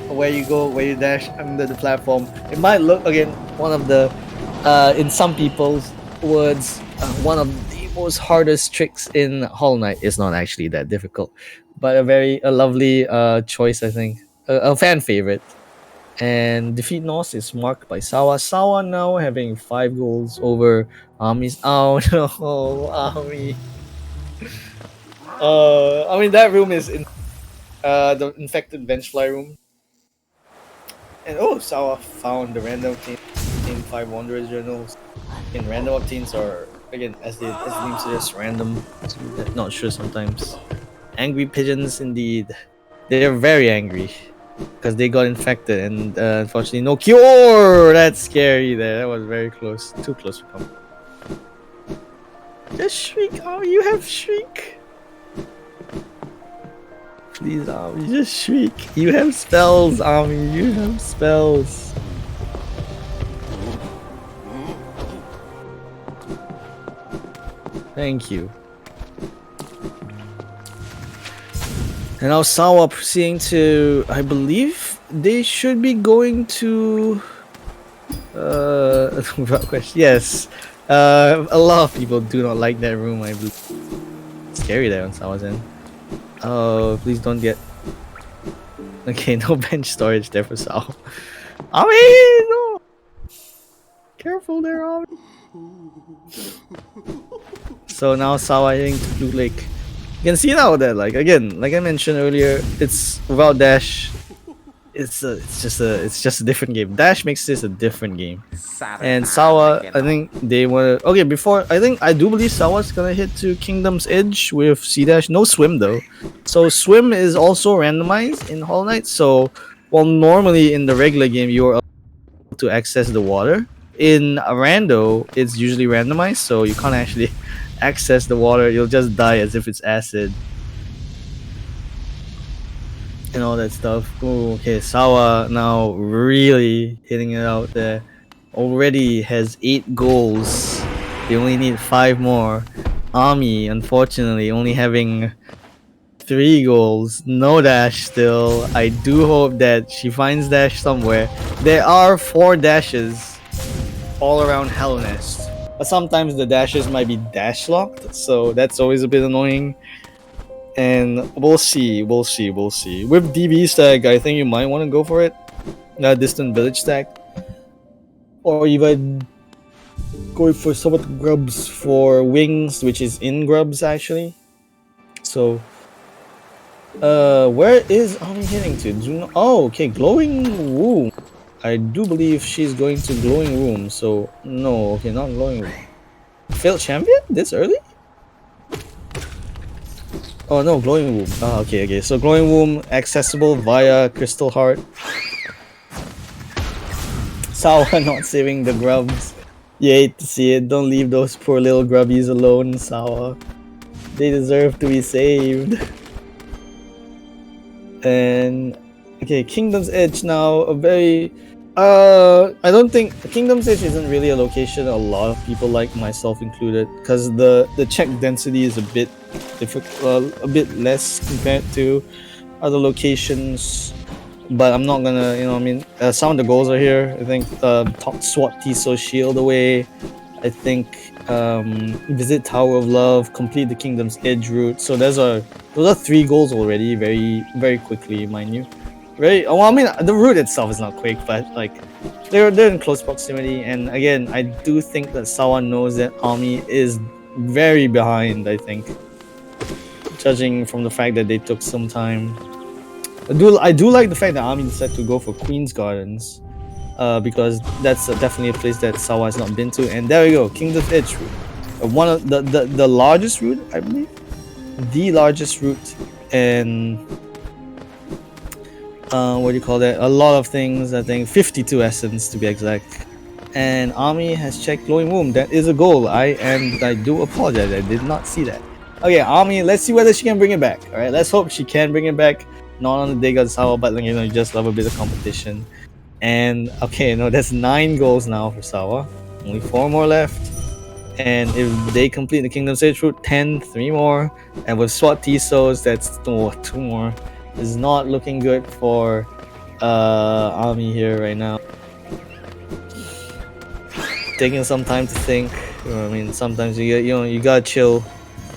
Where you go, where you dash under the platform. It might look again one of the, in some people's words, one of the most hardest tricks in Hollow Knight. It's not actually that difficult, but a lovely choice, I think, a fan favorite. And defeat Nos is marked by Sawa. Sawa now having 5 goals over Ami's. Oh no, Ami. I mean that room is in the infected benchfly room. And oh, Sawa found the random team 5 Wanderers journals. In random obtains are again as the name suggests random. So not sure sometimes. Angry pigeons indeed. They're very angry because they got infected and unfortunately no cure. That's scary. There, that was very close. Too close for comfort. Just shriek. Oh, you have shriek. Please, Ami, just shriek. You have spells, Ami. You have spells. Thank you. And now Sawa proceeding to, I believe they should be going to. Without question, yes. A lot of people do not like that room. I believe. Scary there when Sawa's in. Oh, please don't get. Okay, no bench storage there for Sao. Ami, no! Careful there, Ami. So now Sawa heading to Blue Lake. You can see now that, like again, like I mentioned earlier, it's without dash. It's just a different game. Dash makes this a different game. And Sawa, I think they want to. Okay, before I do believe Sawa's gonna hit to Kingdom's Edge with C dash. No swim though. So swim is also randomized in Hollow Knight. So while normally in the regular game you are able to access the water, in a rando it's usually randomized. So you can't actually access the water. You'll just die as if it's acid. And all that stuff. Ooh, okay, Sawa now really hitting it out there. Already has 8 goals. They only need 5 more. Ami, unfortunately, only having 3 goals. No dash still. I do hope that she finds dash somewhere. There are 4 dashes all around Hellnest. But sometimes the dashes might be dash locked, so that's always a bit annoying. And we'll see. With DB stack, I think you might want to go for it. Distant village stack. Or even going for somewhat grubs for wings, which is in grubs actually. So where is Ami heading to? Oh, okay, glowing room. I do believe she's going to glowing room. So no, okay, not glowing room. Failed champion this early? Oh no, glowing womb. Ah, okay. So glowing womb accessible via Crystal Heart. Sawa not saving the grubs. You hate to see it. Don't leave those poor little grubbies alone, Sawa. They deserve to be saved. And okay, Kingdom's Edge now. A very I don't think Kingdom's Edge isn't really a location a lot of people like, myself included, because the check density is a bit difficult, a bit less compared to other locations. But I'm not gonna, some of the goals are here. I think top SWAT Tiso shield away. I think visit Tower of Love, complete the Kingdom's Edge route. So those are 3 goals already, very very quickly, mind you. Right. Well, I mean, the route itself is not quick, but like they're in close proximity. And again, I do think that Sawa knows that Ami is very behind. I think, judging from the fact that they took some time. I do like the fact that Ami decided to go for Queen's Gardens, because that's definitely a place that Sawa has not been to. And there we go, Kingdom's Edge route, one of the largest route, I believe, the largest route, and. What do you call that? A lot of things, I think 52 essence to be exact. And Ami has checked glowing womb. That is a goal. I do apologize. I did not see that. Okay, Ami, let's see whether she can bring it back. All right, let's hope she can bring it back. Not on the day of Sawa, but you just love a bit of competition. And okay, that's 9 goals now for Sawa. Only 4 more left. And if they complete the Kingdom Stage route, 10, 3 more. And with SWAT Tisos, that's 2 more. It's not looking good for Ami here right now. Taking some time to think. Sometimes you gotta chill.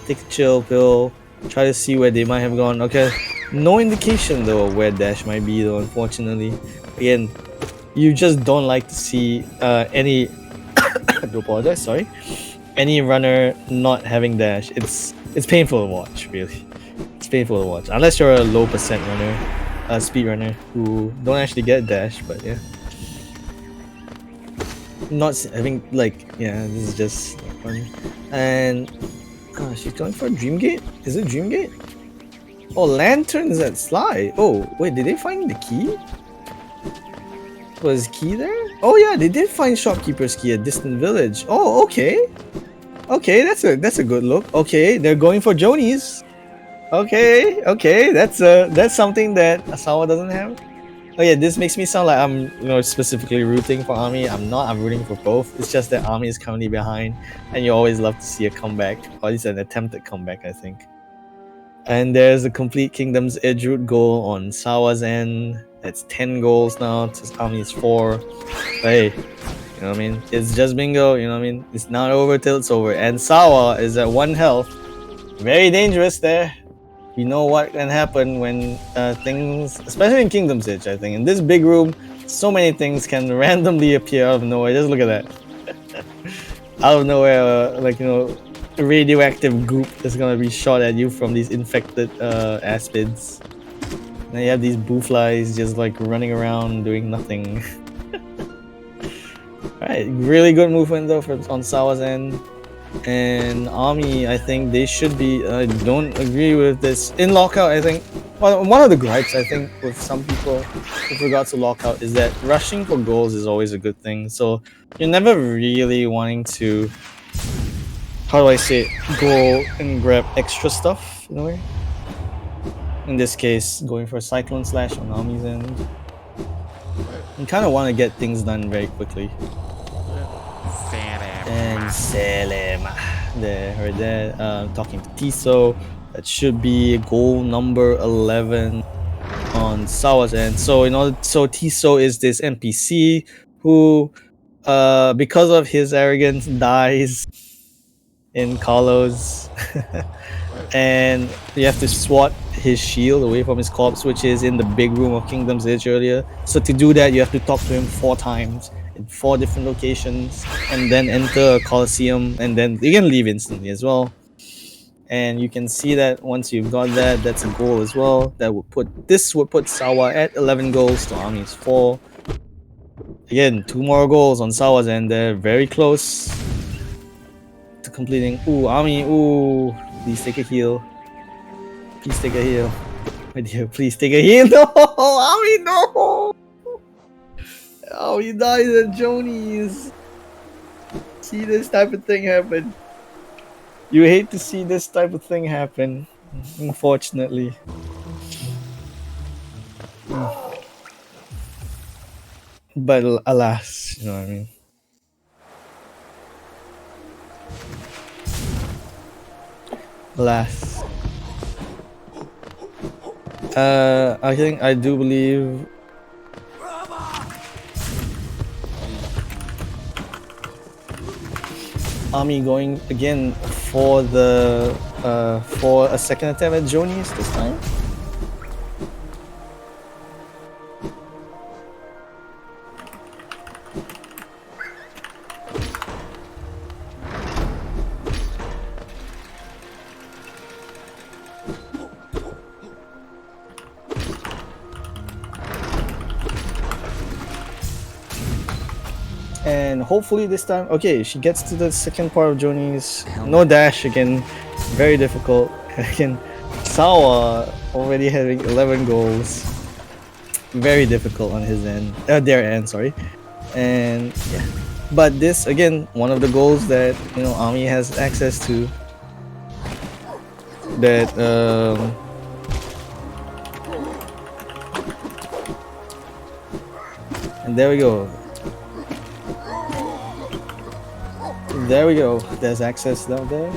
Take a chill pill. Try to see where they might have gone. Okay, no indication though of where Dash might be though. Unfortunately, again, you just don't like to see any. I do apologize. Sorry, any runner not having Dash. It's painful to watch. Really, it's painful to watch unless you're a low percent runner, a speed runner who don't actually get Dash. But yeah. Not having this is just fun. And she's going for a Dream Gate. Is it Dream Gate? Oh, lanterns at Sly. Oh wait, did they find the key? Was key there? Oh yeah, they did find shopkeeper's key at Distant Village. Oh okay, that's a good look. Okay, they're going for Jonies. Okay, that's something that Asawa doesn't have. Oh yeah, this makes me sound like I'm specifically rooting for Ami. I'm not. I'm rooting for both. It's just that Ami is currently behind, and you always love to see a comeback, or at least an attempted comeback, I think. And there's a complete Kingdom's Edge route goal on Sawa's end. That's 10 goals now to Ami's 4. Hey, you know what I mean? It's just bingo. You know what I mean? It's not over till it's over. And Sawa is at 1 health. Very dangerous there. You know what can happen when things, especially in Kingdom's Edge, I think. In this big room, so many things can randomly appear out of nowhere. Just look at that. Out of nowhere, a radioactive goop is gonna be shot at you from these infected aspids. Now you have these boo flies just running around doing nothing. Alright, really good movement though on Sawa's end. And Ami, I think they should be. I don't agree with this in lockout. I think one of the gripes I think with some people with regards to lockout is that rushing for goals is always a good thing. So you're never really wanting to, how do I say it, go and grab extra stuff in a way. In this case, going for a Cyclone Slash on Ami's end. You kind of want to get things done very quickly. And Selem there, right there, talking to Tiso. That should be goal number 11 on Sawa's end. So Tiso is this NPC who, because of his arrogance, dies in Carlos. And you have to swat his shield away from his corpse, which is in the big room of Kingdom's Edge earlier. So to do that, you have to talk to him 4 times in 4 different locations, and then enter a Coliseum, and then you can leave instantly as well. And you can see that once you've got that, that's a goal as well. This would put Sawa at 11 goals to Ami's 4. Again, 2 more goals on Sawa's end. They're very close to completing. Ooh, Ami, ooh, please take a heal. Please take a heal. My dear, please take a heal. No, Ami, no. Oh, he died at Jonies. See this type of thing happen. You hate to see this type of thing happen, unfortunately. But alas, you know what I mean. Alas. I do believe Ami going again for a second attempt at Jonies this time. And hopefully this time, okay, she gets to the second part of Jonies. No dash again, very difficult. Again, Sawa already having 11 goals, very difficult on his end, their end, sorry. And yeah, But this again, one of the goals that Ami has access to. That and there we go. There we go. There's access down there.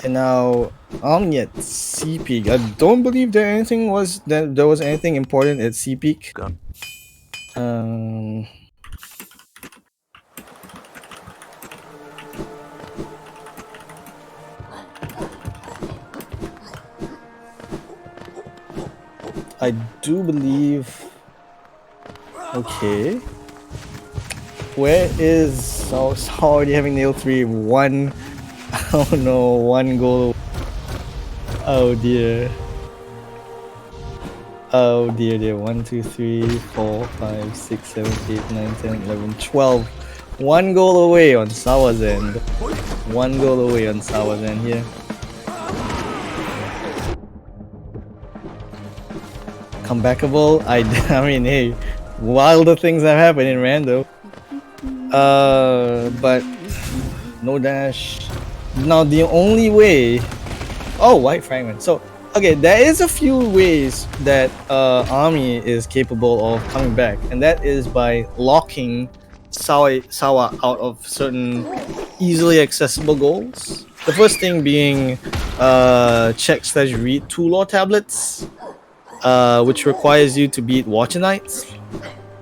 And now at C peak. I don't believe there was anything important at C peak. Um, I do believe. Okay. Where is so already having nail 3 one? Oh no, one goal. Oh dear. Oh dear. 1, 2, 3, 4, 5, 6, 7, 8, 9, 10, 11, 12. One goal away on Sawa's end. One goal away on Sawa's end here. Comebackable. I mean, hey, wilder things have happened in Rando. But no dash. Now the only way. Oh, white fragment. So okay, there is a few ways that Ami is capable of coming back, and that is by locking Sawa out of certain easily accessible goals. The first thing being check/read 2 law tablets, which requires you to beat Watcher Knights.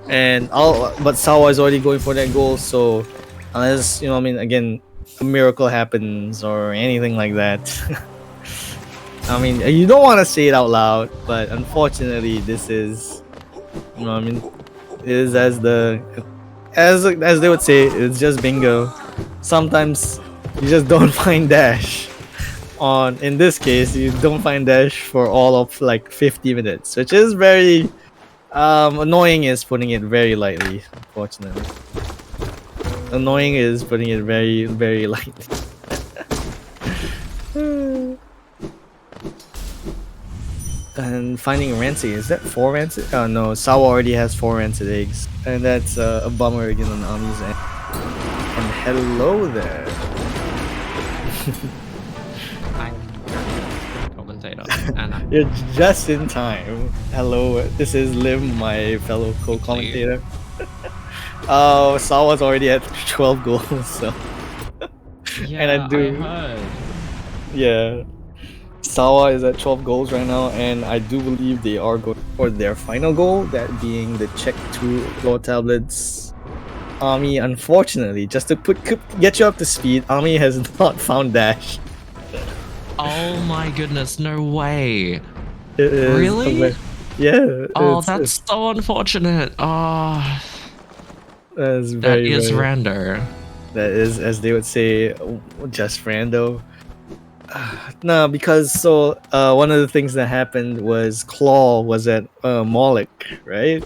But Sawa is already going for that goal, so unless again, a miracle happens or anything like that. I mean, you don't want to say it out loud, but unfortunately, this is, it is as they would say, it's just bingo. Sometimes you just don't find dash. In this case, you don't find dash for all of like 50 minutes, which is very annoying. Is putting it very lightly. Unfortunately, annoying is putting it very, very lightly. And finding rancid, is that 4 rancid? Oh no, Sawa already has 4 rancid eggs, and that's a bummer again on Ami's end. And hello there. And You're just in time. Hello, this is Lim, my fellow co-commentator. Oh, Sawa's already at 12 goals, so. yeah, And I heard. Yeah. Sawa is at 12 goals right now, and I do believe they are going for their final goal, that being the check 2 law tablets. Ami, unfortunately, just to get you up to speed, Ami has not found dash. Oh my goodness, no way. It is really? Yeah. Oh, that's so unfortunate. Oh, that's that is rando. That is, as they would say, just rando. No, because one of the things that happened was Claw was at Moloch, right?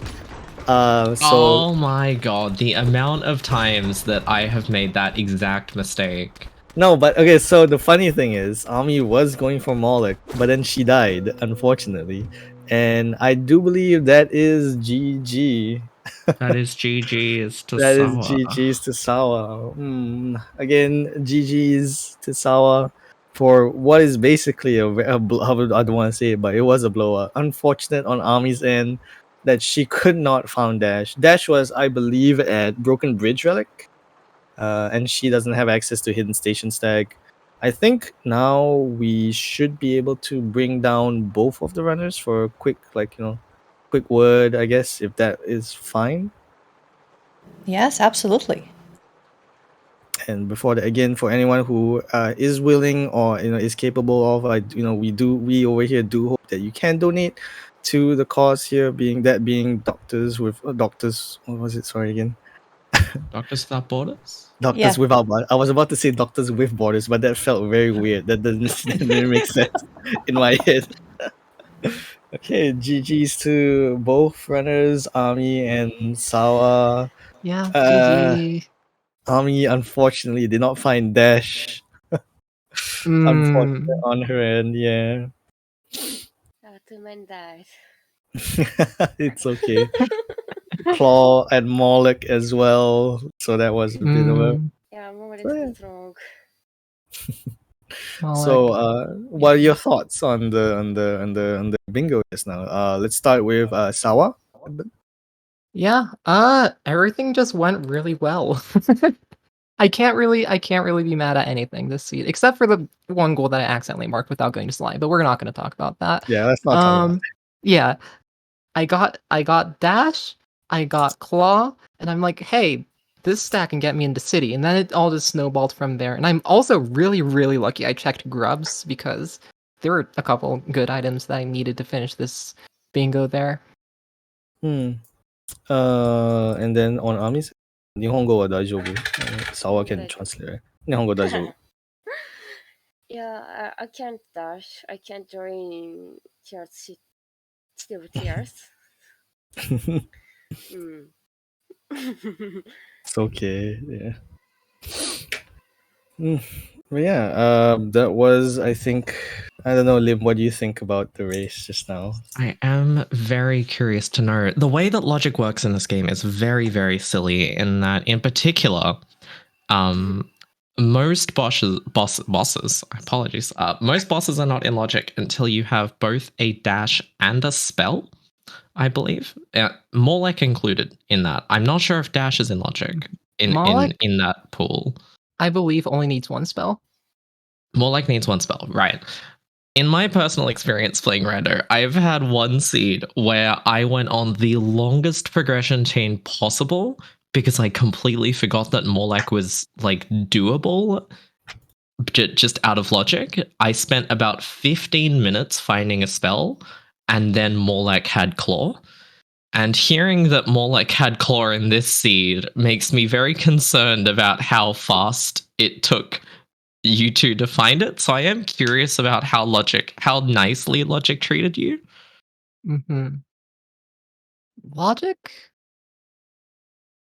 Oh my god, the amount of times that I have made that exact mistake. No, but okay, so the funny thing is, Ami was going for Moloch, but then she died, unfortunately. And I do believe that is GG. That is GG's to That Sawa. is GG's to Sawa. Again, GG's to Sawa for what is basically I don't want to say it, but it was a blowout. Unfortunate on Ami's end that she could not found Dash. Dash was, I believe, at Broken Bridge Relic, and she doesn't have access to Hidden Station Stag. I think now we should be able to bring down both of the runners for a quick, quick word, I guess, if that is fine. Yes, absolutely. And before that, again, for anyone who is willing or is capable of, we over here do hope that you can donate to the cause here, being doctors what was it, sorry again, Doctors Without Borders? Yeah. Without Borders. I was about to say Doctors with Borders, but that felt very weird. That didn't make sense in my head. Okay, GG's to both runners, Ami and Sawa. Yeah, GG. Ami unfortunately did not find Dash. Unfortunate on her end, yeah. Two men died. It's okay. Claw and Moloch as well, so that was a bit of a. Yeah, more So, yeah. strong. So, what are your thoughts on the bingo just now? Let's start with Sawa. Yeah, everything just went really well. I can't really be mad at anything this seed, except for the one goal that I accidentally marked without going to slide, but we're not gonna talk about that. Yeah, let's not talk about it. Yeah. I got Dash, I got Claw, and I'm like, hey, this stack can get me into City, and then it all just snowballed from there. And I'm also really, really lucky I checked Grubs because there were a couple good items that I needed to finish this bingo there. And then on Ami's, 日本語は大丈夫。Sawa can translate. 日本語大丈夫。Yeah, I can't dash. I can't join tears. Still tears. It's okay. Yeah. But yeah, that was, I think, I don't know, Lim, what do you think about the race just now? I am very curious to know. The way that logic works in this game is very, very silly in that, in particular, most bosses, apologies, most bosses are not in logic until you have both a dash and a spell, I believe. Morlek included in that. I'm not sure if dash is in logic in that pool. I believe only needs one spell. Morlek needs one spell, right. In my personal experience playing Rando, I've had one seed where I went on the longest progression chain possible because I completely forgot that Morlek was like doable just out of logic. I spent about 15 minutes finding a spell, and then Morlek had Claw. And hearing that Morlek had Claw in this seed makes me very concerned about how fast it took you two to find it. So I am curious about how nicely logic treated you. Logic?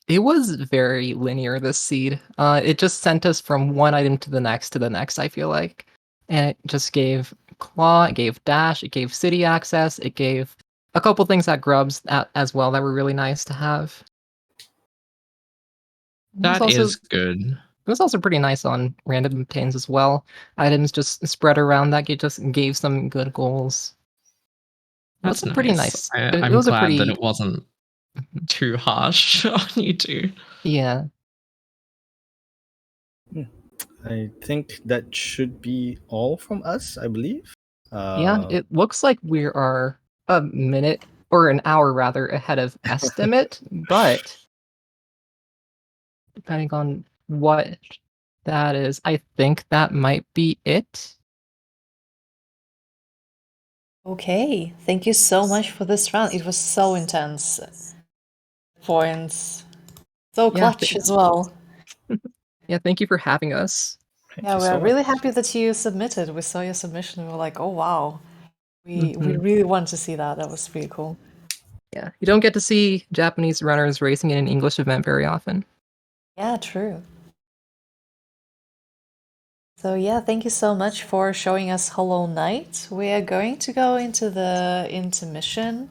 It was very linear, this seed. It just sent us from one item to the next, I feel like. And it just gave Claw, it gave Dash, it gave City access, it gave a couple things at Grubs as well that were really nice to have. That is good. It was also pretty nice on random obtains as well. Items just spread around that just gave some good goals. That's pretty nice. I'm glad that it wasn't too harsh on you two. Yeah. I think that should be all from us, I believe. Yeah, it looks like we are a minute or an hour rather ahead of estimate, but depending on what that is, I think that might be it. Okay, thank you so much for this round. It was so intense. Points. So clutch as well. Yeah, thank you for having us. We're really happy that you submitted. We saw your submission and we were like, oh wow. We really want to see that. That was really cool. Yeah, you don't get to see Japanese runners racing in an English event very often. Yeah, true. So yeah, thank you so much for showing us Hollow Knight. We are going to go into the intermission.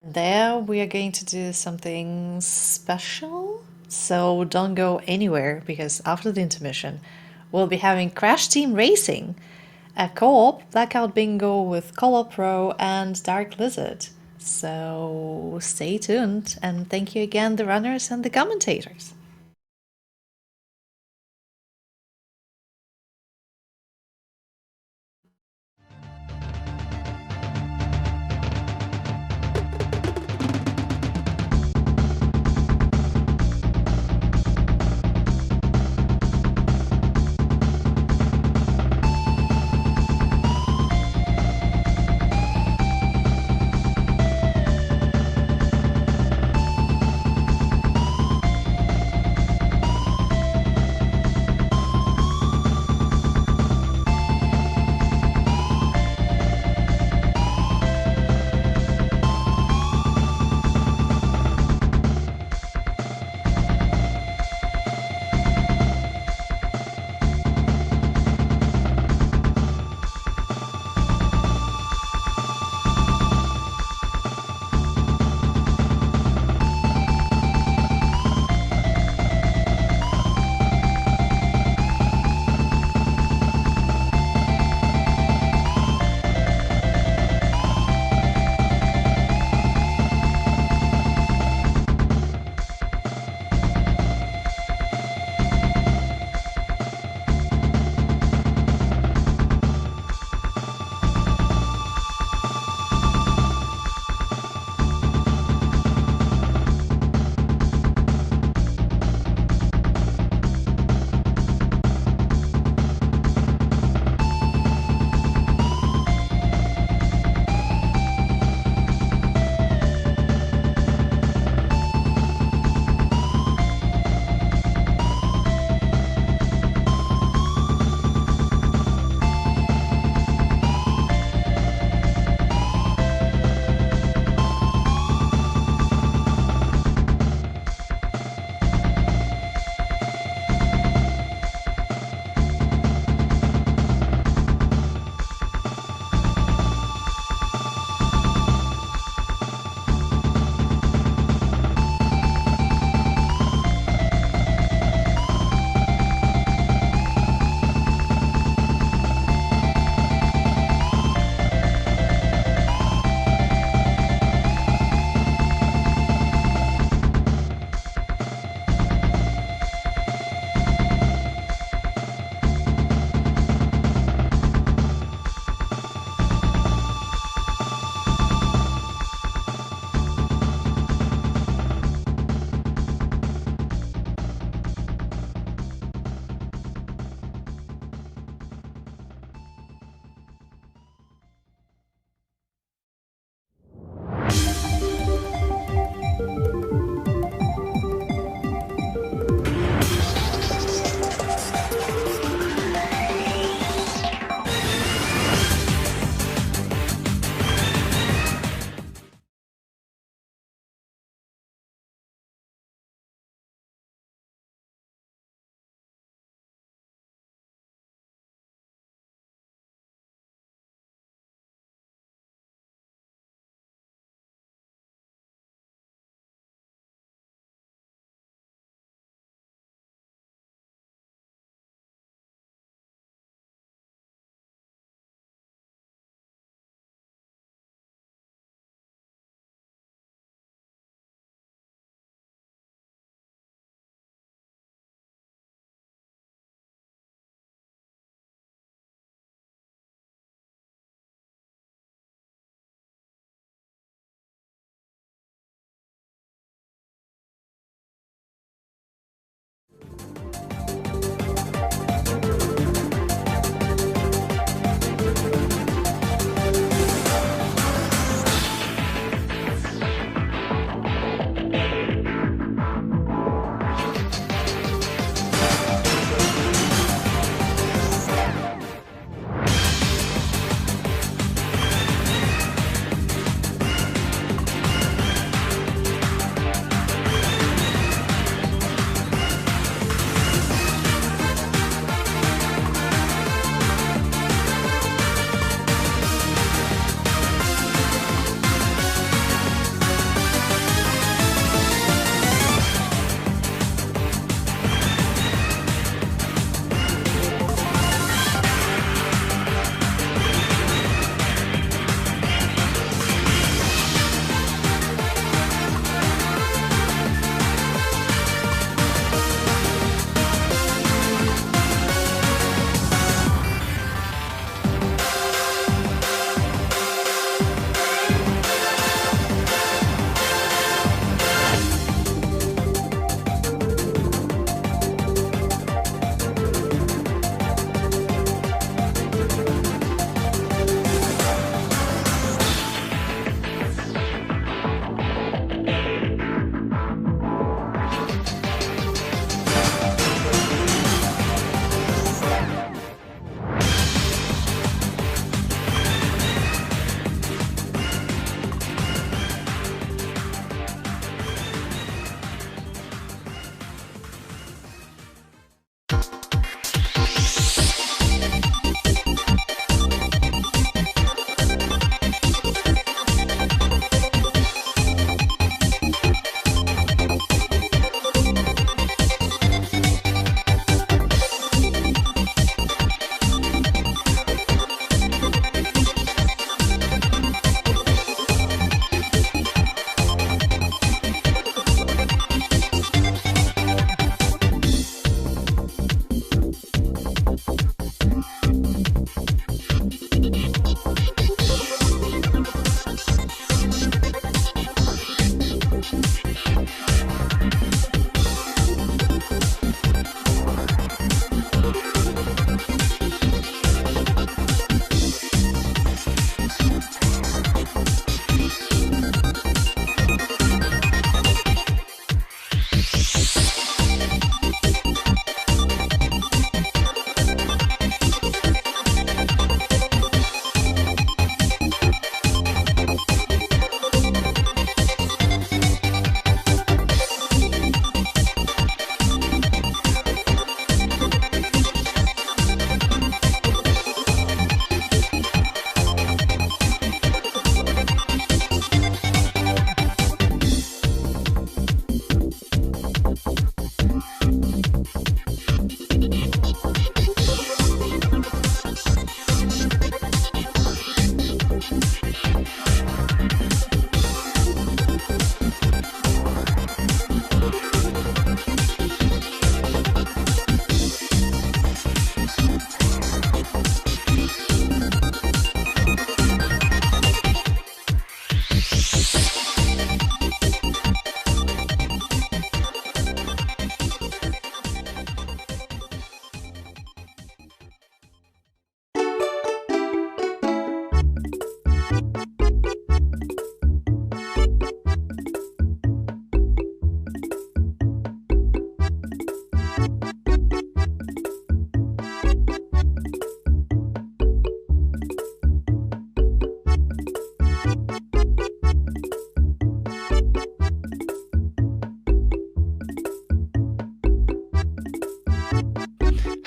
There we are going to do something special. So don't go anywhere because after the intermission, we'll be having Crash Team Racing, a co-op Blackout Bingo with Color Pro and Dark Lizard. So stay tuned and thank you again, the runners and the commentators.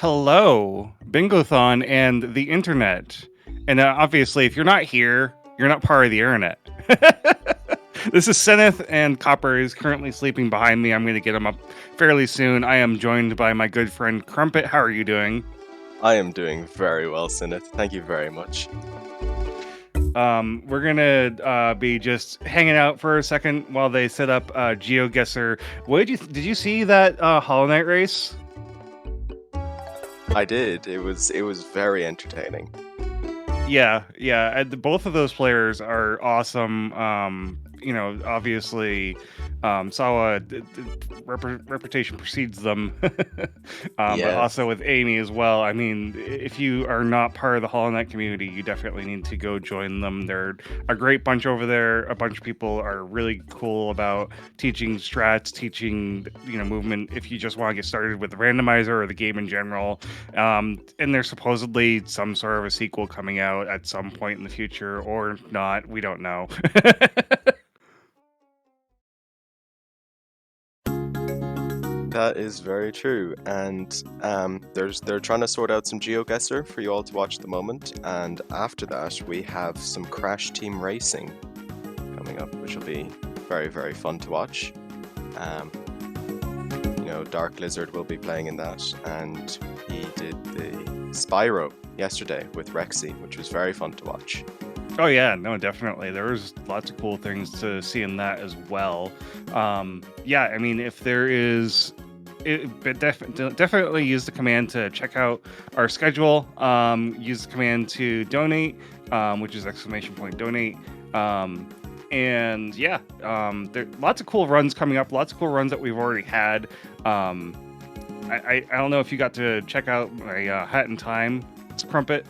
hello, Bingothon and the internet. And obviously, if you're not here, you're not part of the internet. This is Seneth, and Copper is currently sleeping behind me. I'm going to get him up fairly soon. I am joined by my good friend Crumpet. How are you doing? I am doing very well, Sineth. Thank you very much. We're gonna be just hanging out for a second while they set up GeoGuessr. Did you see that Hollow Knight race? I did. It was very entertaining. Yeah. Both of those players are awesome. Obviously, Sawa reputation precedes them, but also with Amy as well. I mean, if you are not part of the Hollow Knight community, you definitely need to go join them. They're a great bunch over there. A bunch of people are really cool about teaching strats, teaching movement. If you just want to get started with the randomizer or the game in general, and there's supposedly some sort of a sequel coming out at some point in the future, or not. We don't know. That is very true, and they're trying to sort out some GeoGuessr for you all to watch at the moment, and after that we have some Crash Team Racing coming up, which will be very, very fun to watch. Dark Lizard will be playing in that, and he did the Spyro yesterday with Rexy, which was very fun to watch. Oh yeah, no, definitely. There was lots of cool things to see in that as well. I mean, if there is, definitely use the command to check out our schedule. Use the command to donate, which is !donate. There are lots of cool runs coming up. Lots of cool runs that we've already had. I don't know if you got to check out my Hat in Time Crumpet.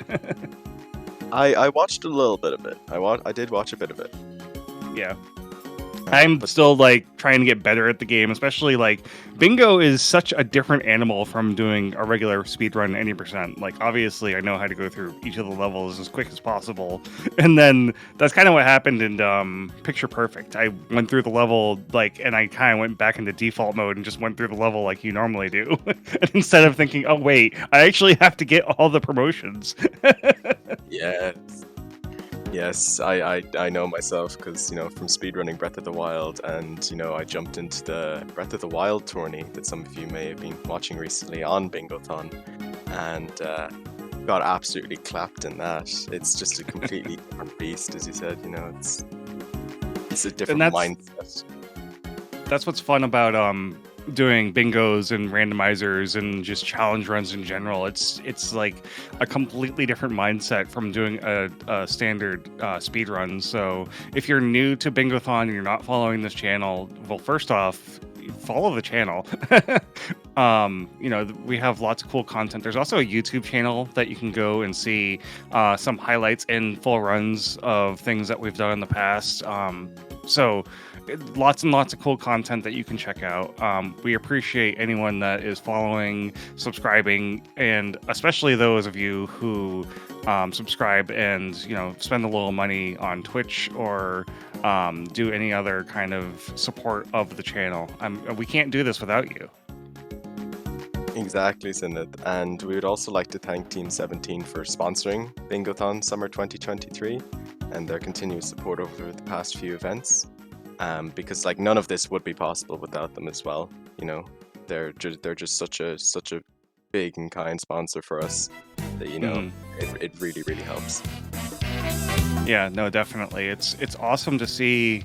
I watched a little bit of it. I did watch a bit of it. Yeah. I'm still trying to get better at the game, especially Bingo is such a different animal from doing a regular speedrun any percent. Obviously I know how to go through each of the levels as quick as possible. And then that's kind of what happened in Picture Perfect. I went through the level and I kind of went back into default mode and just went through the level like you normally do. And instead of thinking, oh wait, I actually have to get all the promotions. Yes, I know myself because, from speedrunning Breath of the Wild, and, I jumped into the Breath of the Wild tourney that some of you may have been watching recently on Bingothon, and got absolutely clapped in that. It's just a completely different beast, as you said, it's a different mindset. That's what's fun about doing bingos and randomizers and just challenge runs in general. It's like a completely different mindset from doing a standard speed run. So if you're new to Bingothon and you're not following this channel, well, first off, follow the channel. We have lots of cool content. There's also a YouTube channel that you can go and see some highlights and full runs of things that we've done in the past. So lots and lots of cool content that you can check out. We appreciate anyone that is following, subscribing, and especially those of you who subscribe and spend a little money on Twitch or do any other kind of support of the channel. We can't do this without you. Exactly, Sineth. And we would also like to thank Team 17 for sponsoring Bingothon Summer 2023 and their continued support over the past few events. Because none of this would be possible without them as well. They're just such a big and kind sponsor for us that it really, really helps. Yeah, no, definitely. It's awesome to see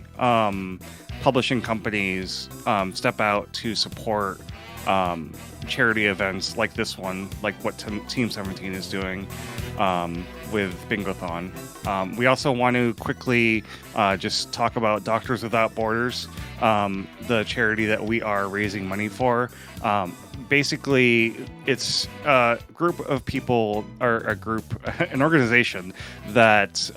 publishing companies step out to support charity events like this one, like what Team 17 is doing with Bingothon. We also want to quickly just talk about Doctors Without Borders, the charity that we are raising money for. Basically, it's a group of people, or an organization that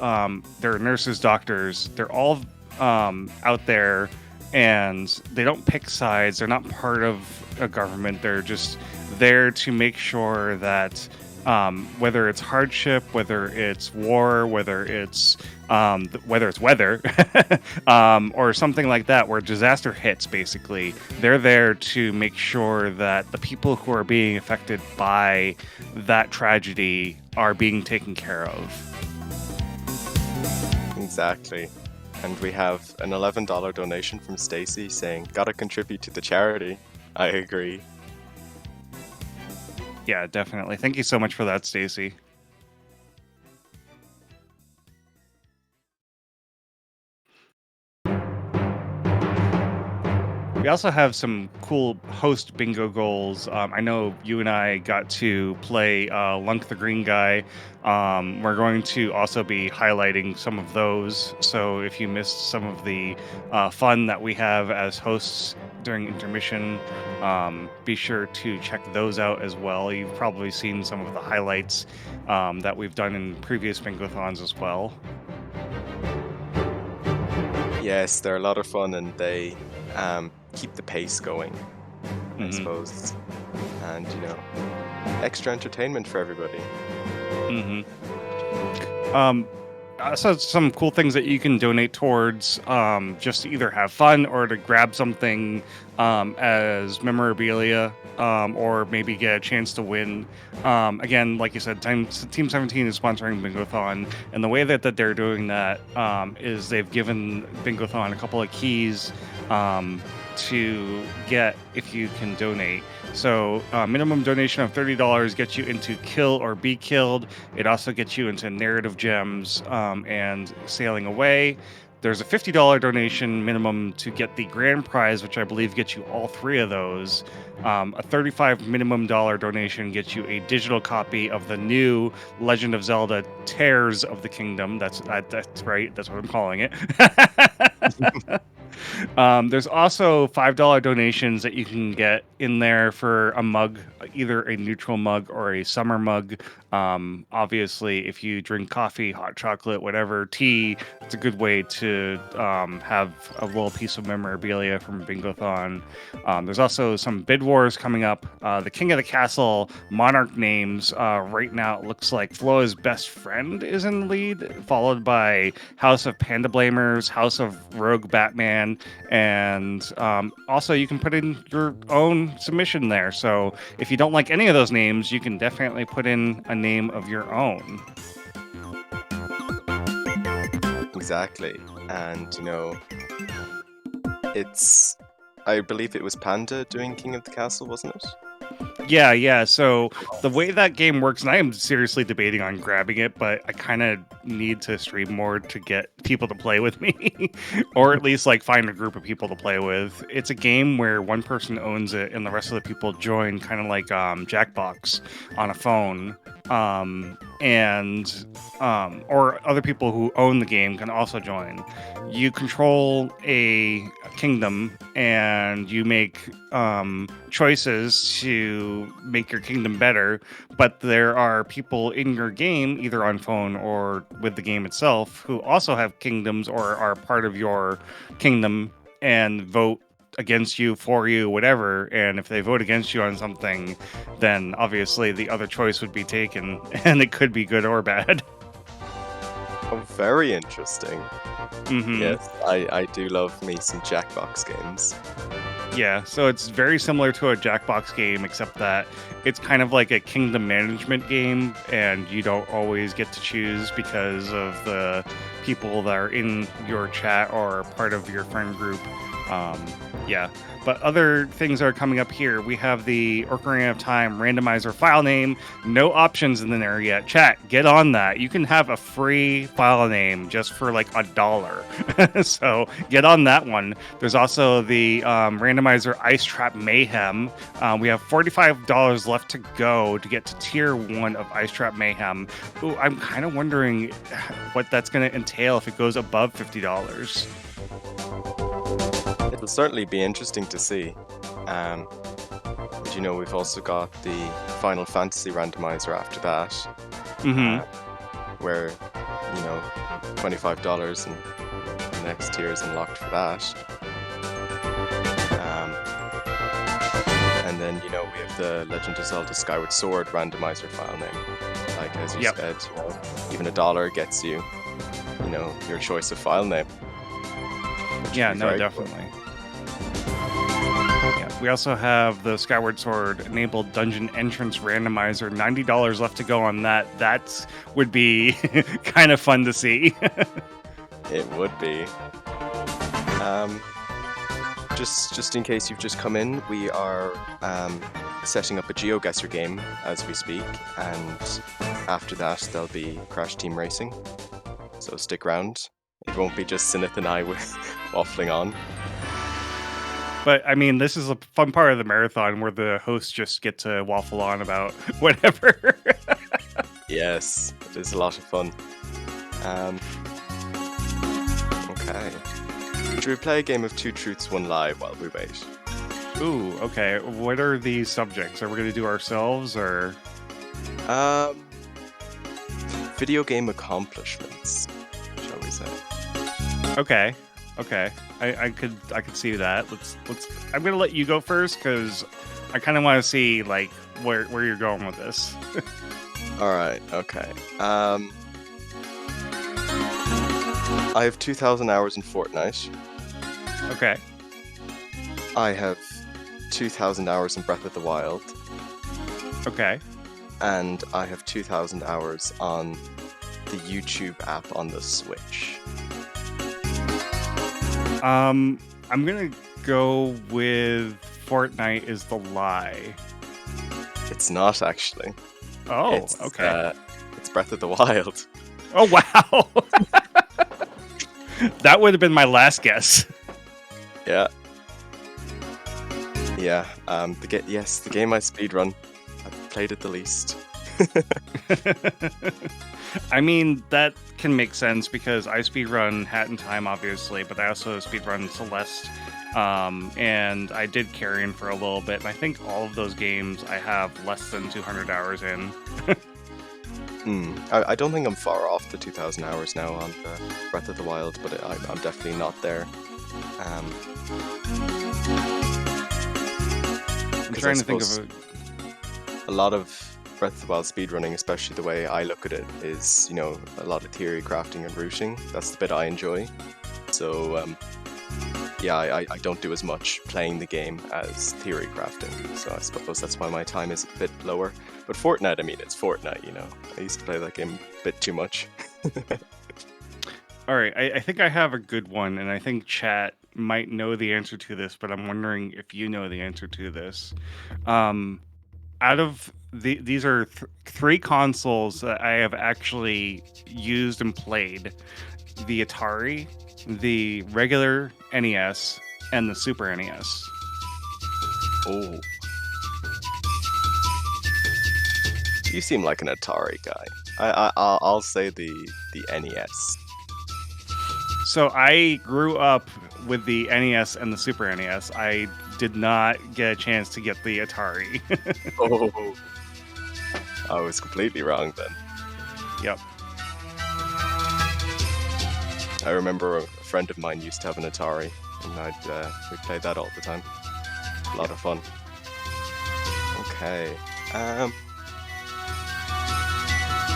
they're nurses, doctors. They're all out there, and they don't pick sides. They're not part of a government. They're just there to make sure that whether it's hardship, whether it's war, whether it's weather, or something like that, where disaster hits. Basically, they're there to make sure that the people who are being affected by that tragedy are being taken care of. Exactly. And we have an $11 donation from Stacy saying, "Gotta contribute to the charity." I agree. Yeah, definitely. Thank you so much for that, Stacy. We also have some cool host bingo goals. I know you and I got to play Lunk the Green Guy. We're going to also be highlighting some of those. So if you missed some of the fun that we have as hosts during intermission, be sure to check those out as well. You've probably seen some of the highlights that we've done in previous Bingothons as well. Yes, they're a lot of fun, and they keep the pace going, I suppose. And, extra entertainment for everybody. So some cool things that you can donate towards, just to either have fun or to grab something as memorabilia, or maybe get a chance to win. Again, like you said, Team 17 is sponsoring Bingothon, and the way that they're doing that is they've given Bingothon a couple of keys to get if you can donate. So minimum donation of $30 gets you into Kill or Be Killed. It also gets you into Narrative Gems and Sailing Away. There's a $50 donation minimum to get the grand prize, which I believe gets you all three of those. A $35 minimum donation gets you a digital copy of the new Legend of Zelda Tears of the Kingdom. That's right. That's what I'm calling it. There's also $5 donations that you can get in there for a mug, either a neutral mug or a summer mug. Obviously, if you drink coffee, hot chocolate, whatever, tea, it's a good way to have a little piece of memorabilia from Bingothon. There's also some bid wars coming up. The King of the Castle Monarch names. Right now, it looks like Floa's Best Friend is in the lead, followed by House of Panda Blamers, House of Rogue Batman, and also you can put in your own submission there. So if you don't like any of those names, you can definitely put in a name of your own. Exactly. And, I believe it was Panda doing King of the Castle, wasn't it? Yeah. So the way that game works, and I am seriously debating on grabbing it, but I kind of need to stream more to get people to play with me, or at least find a group of people to play with. It's a game where one person owns it and the rest of the people join, kind of like Jackbox on a phone. Or other people who own the game can also join. You control a kingdom and you make choices to make your kingdom better, but there are people in your game, either on phone or with the game itself, who also have kingdoms or are part of your kingdom and vote against you, for you, whatever. And if they vote against you on something, then obviously the other choice would be taken, and it could be good or bad. Oh, very interesting. Mm-hmm. Yes, I do love me some Jackbox games. Yeah, so it's very similar to a Jackbox game, except that it's kind of like a kingdom management game, and you don't always get to choose because of the people that are in your chat or part of your friend group. Yeah, but other things are coming up here. We have the Ocarina of Time randomizer file name. No options in there yet. Chat, get on that. You can have a free file name just for $1. So get on that one. There's also the randomizer Ice Trap Mayhem. We have $45 left to go to get to tier 1 of Ice Trap Mayhem. Ooh, I'm kind of wondering what that's going to entail if it goes above $50. It'll certainly be interesting to see. But we've also got the Final Fantasy randomizer after that, where $25 and the next tier is unlocked for that. And then we have the Legend of Zelda Skyward Sword randomizer file name. Like as you Yep. said, even $1 gets you, your choice of file name. which Yeah, would be no, very cool. definitely. Yeah, we also have the Skyward Sword enabled dungeon entrance randomizer. $90 left to go on that. That would be kind of fun to see. It would be. Just in case you've just come in, we are setting up a GeoGuessr game as we speak, and after that there'll be Crash Team Racing. So stick around. It won't be just Sinith and I with waffling on. But I mean, this is a fun part of the marathon where the hosts just get to waffle on about whatever. Yes, it is a lot of fun. Okay. Should we play a game of 2 truths, 1 lie while we wait? Ooh, okay. What are these subjects? Are we going to do ourselves or? Video game accomplishments, shall we say? Okay. I could see that. Let's. I'm gonna let you go first because I kind of want to see like where you're going with this. All right. Okay. I have 2,000 hours in Fortnite. Okay. I have 2,000 hours in Breath of the Wild, Okay. and I have 2,000 hours on the YouTube app on the Switch. I'm gonna go with Fortnite is the lie. It's not actually. Oh, It's, okay. It's Breath of the Wild. Oh wow. That would have been my last guess. Yeah. Yeah. The game I speedrun. I've played it the least. I mean, that can make sense because I speedrun Hat in Time, obviously, but I also speedrun Celeste. And I did Carrion for a little bit, and I think all of those games I have less than 200 hours in. I don't think I'm far off the 2,000 hours now on Breath of the Wild, but I'm definitely not there. I'm 'cause trying I to think of suppose a lot of Breath of the Wild speedrunning, especially the way I look at it, is a lot of theory crafting and routing. That's the bit I enjoy. So yeah, I don't do as much playing the game as theory crafting. So I suppose that's why my time is a bit lower. But Fortnite, I mean, it's Fortnite. I used to play that game a bit too much. All right, I think I have a good one, and I think chat might know the answer to this, but I'm wondering if you know the answer to this. Out of these are 3 consoles that I have actually used and played: the Atari, the regular NES, and the Super NES. Oh. You seem like an Atari guy. I'll say the NES. So I grew up with the NES and the Super NES. I did not get a chance to get the Atari. Oh. I was completely wrong then. Yep. I remember a friend of mine used to have an Atari, and we played that all the time. A lot of fun. Okay. All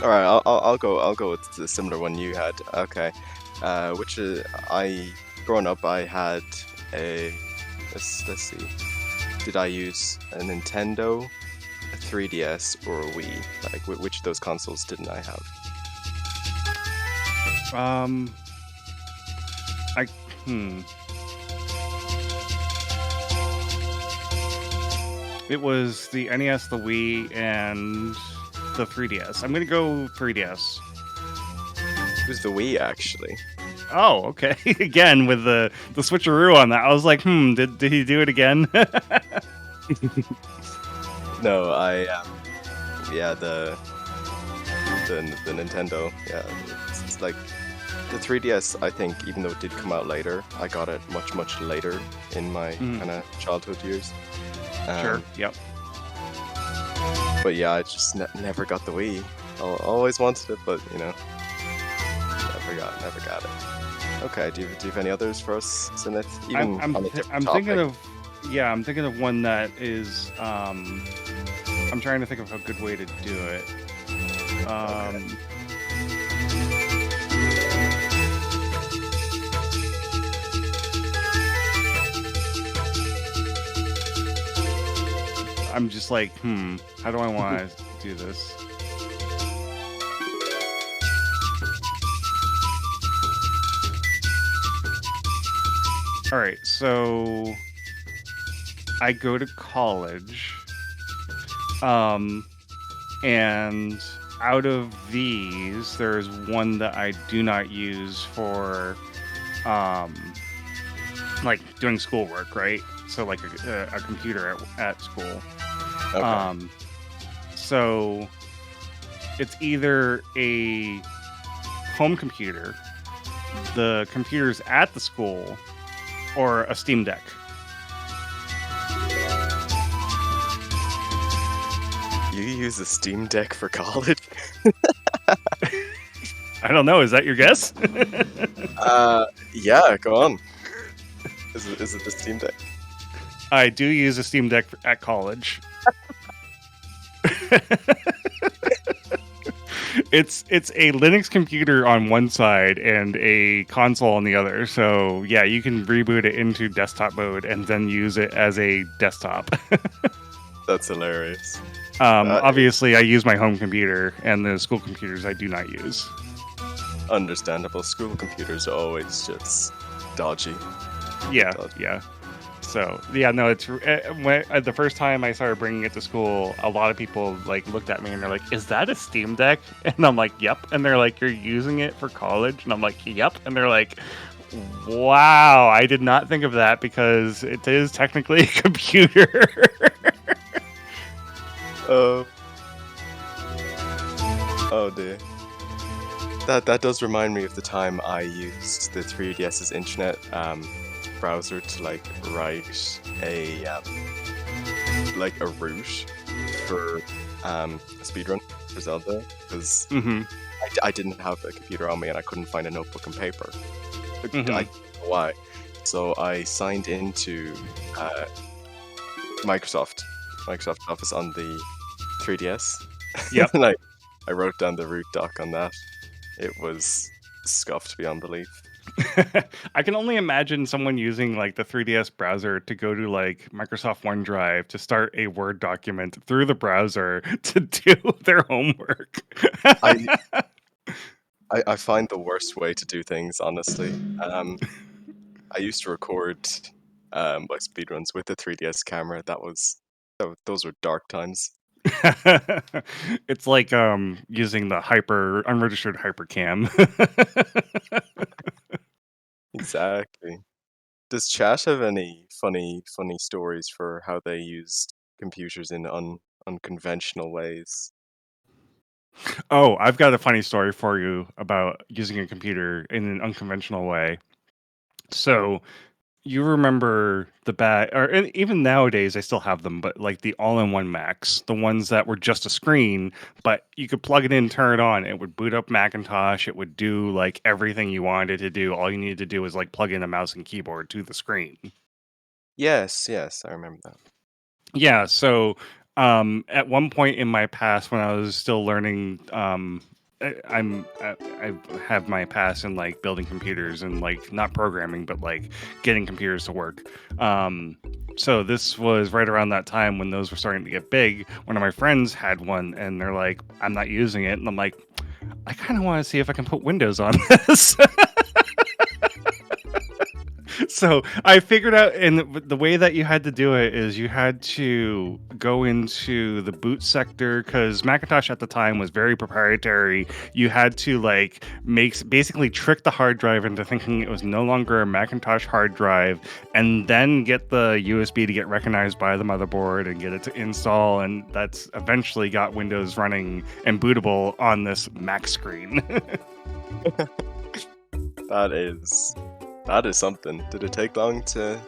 right. I'll go with the similar one you had. Okay. Growing up, I had a. Let's see. Did I use a Nintendo, a 3DS, or a Wii? Like, which of those consoles didn't I have? It was the NES, the Wii, and the 3DS. I'm gonna go 3DS. It was the Wii, actually. Oh, okay. Again with the switcheroo on that. I was like, did he do it again? No, the Nintendo. Yeah, it's like the 3DS. I think even though it did come out later, I got it much later in my kind of childhood years. Sure. Yep. But yeah, I just never got the Wii. I always wanted it, but never got it. Okay, do you have any others for us, Sinith? Even I'm on a different I'm topic? thinking of Yeah, I'm thinking of one that is. I'm trying to think of a good way to do it. I'm just like, how do I want to do this? All right, so I go to college, and out of these, there's one that I do not use for, like doing schoolwork, right? So like a computer at school. Okay. So it's either a home computer, the computers at the school, or a Steam Deck. You use a Steam Deck for college? I don't know. Is that your guess? Yeah, go on. Is it the Steam Deck? I do use a Steam Deck at college. It's a Linux computer on one side and a console on the other. So yeah, you can reboot it into desktop mode and then use it as a desktop. That's hilarious. Obviously, I use my home computer, and the school computers I do not use. Understandable. School computers are always just dodgy. Yeah, yeah. So yeah, no, it's the first time I started bringing it to school, a lot of people like looked at me and they're like, "Is that a Steam Deck?" And I'm like, "Yep." And they're like, "You're using it for college?" And I'm like, "Yep." And they're like, "Wow, I did not think of that because it is technically a computer." Oh dear. That does remind me of the time I used the 3DS's internet browser to like write a route for a speedrun for Zelda because I didn't have a computer on me and I couldn't find a notebook and paper. I don't know why. So I signed into Microsoft Office on the 3DS. Yep. And I wrote down the root doc on that. It was scuffed beyond belief. I can only imagine someone using like the 3DS browser to go to like Microsoft OneDrive to start a Word document through the browser to do their homework. I find the worst way to do things, honestly. I used to record my speedruns with the 3DS camera. Those were dark times. It's like using the unregistered hypercam. Exactly. Does chat have any funny stories for how they used computers in unconventional ways? Oh, I've got a funny story for you about using a computer in an unconventional way. So you remember the and even nowadays I still have them, but like the all-in-one Macs, the ones that were just a screen, but you could plug it in, turn it on, it would boot up Macintosh, it would do like everything you wanted to do. All you needed to do was like plug in a mouse and keyboard to the screen. Yes, I remember that. Yeah, so at one point in my past when I was still learning I have my past in like building computers and like not programming but like getting computers to work. So this was right around that time when those were starting to get big. One of my friends had one and they're like, "I'm not using it." And I'm like, "I kind of want to see if I can put Windows on this." So I figured out, and the way that you had to do it is you had to go into the boot sector because Macintosh at the time was very proprietary. You had to like basically trick the hard drive into thinking it was no longer a Macintosh hard drive, and then get the USB to get recognized by the motherboard and get it to install, and that's eventually got Windows running and bootable on this Mac screen. That is something. Did it take long to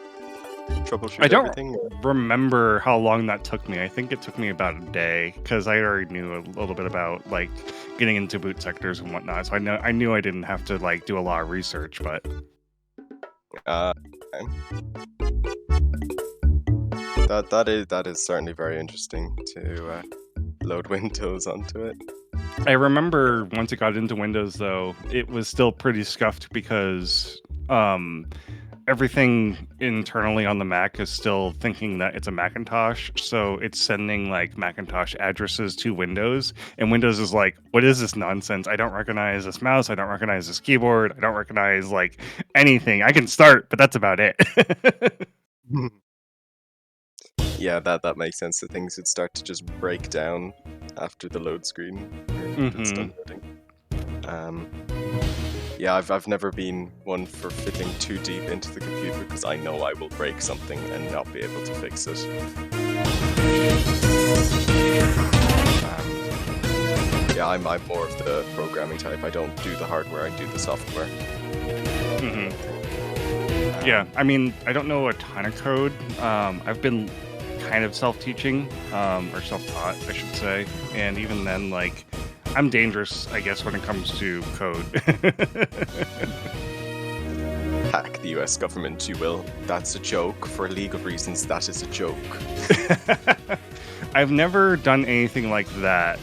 troubleshoot I don't everything? remember how long that took me. I think it took me about a day because I already knew a little bit about like getting into boot sectors and whatnot. So I knew I didn't have to like do a lot of research. But Okay. that is certainly very interesting to load Windows onto it. I remember once it got into Windows, though, it was still pretty scuffed because everything internally on the Mac is still thinking that it's a Macintosh, so it's sending like Macintosh addresses to Windows, and Windows is like, what is this nonsense? I don't recognize this mouse, I don't recognize this keyboard, I don't recognize like anything. I can start, but that's about it. Yeah, that makes sense. The things would start to just break down after the load screen. It's done loading. Yeah, I've never been one for fitting too deep into the computer because I know I will break something and not be able to fix it. Yeah, I'm more of the programming type. I don't do the hardware, I do the software. Yeah, I mean, I don't know a ton of code. I've been kind of self-teaching, or self-taught, I should say. And even then, like, I'm dangerous, I guess, when it comes to code. Hack the US government, you will. That's a joke. For legal reasons, that is a joke. I've never done anything like that,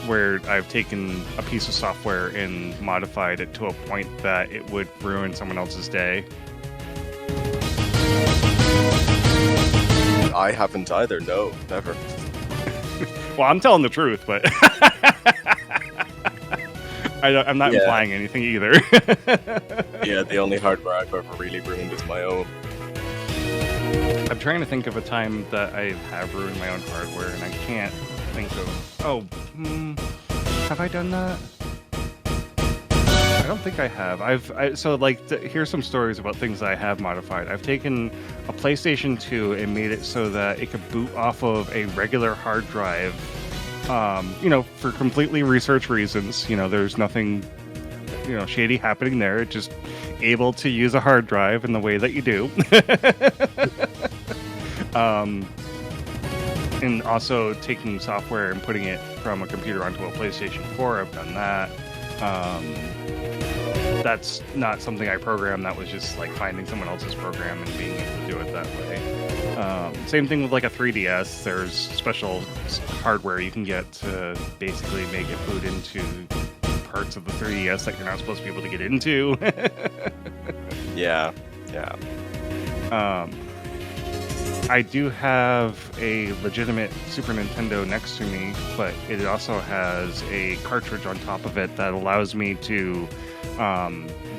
where I've taken a piece of software and modified it to a point that it would ruin someone else's day. I haven't either, no, never. Well, I'm telling the truth, but I'm not implying anything either. Yeah, the only hardware I've ever really ruined is my own. I'm trying to think of a time that I have ruined my own hardware, and I can't think of... have I done that? I don't think I have. Here's some stories about things I have modified. I've taken a PlayStation 2 and made it so that it could boot off of a regular hard drive, for completely research reasons. There's nothing, shady happening there. It's just able to use a hard drive in the way that you do. And also taking software and putting it from a computer onto a PlayStation 4. I've done that. That's not something I programmed. That was just like finding someone else's program and being able to do it that way. Same thing with like a 3DS. There's special hardware you can get to basically make it boot into parts of the 3DS that you're not supposed to be able to get into. Yeah. I do have a legitimate Super Nintendo next to me, but it also has a cartridge on top of it that allows me to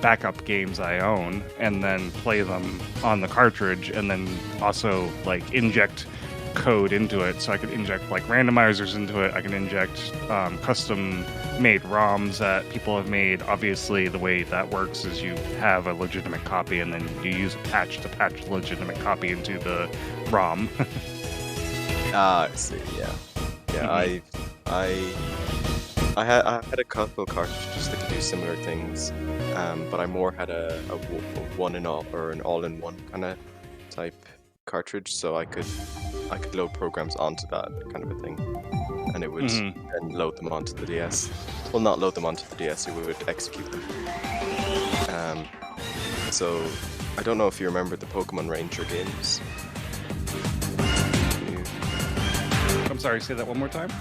back up games I own and then play them on the cartridge, and then also like inject code into it. So I could inject like randomizers into it. I can inject custom made ROMs that people have made. Obviously, the way that works is you have a legitimate copy and then you use a patch to patch the legitimate copy into the ROM. I see. Yeah. I had a couple cartridges that could do similar things, but I more had a one and all or an all-in-one kind of type cartridge, so I could load programs onto that kind of a thing, and it would then load them onto the DS. Well, not load them onto the DS; it would execute them. So I don't know if you remember the Pokemon Ranger games. I'm sorry, say that one more time.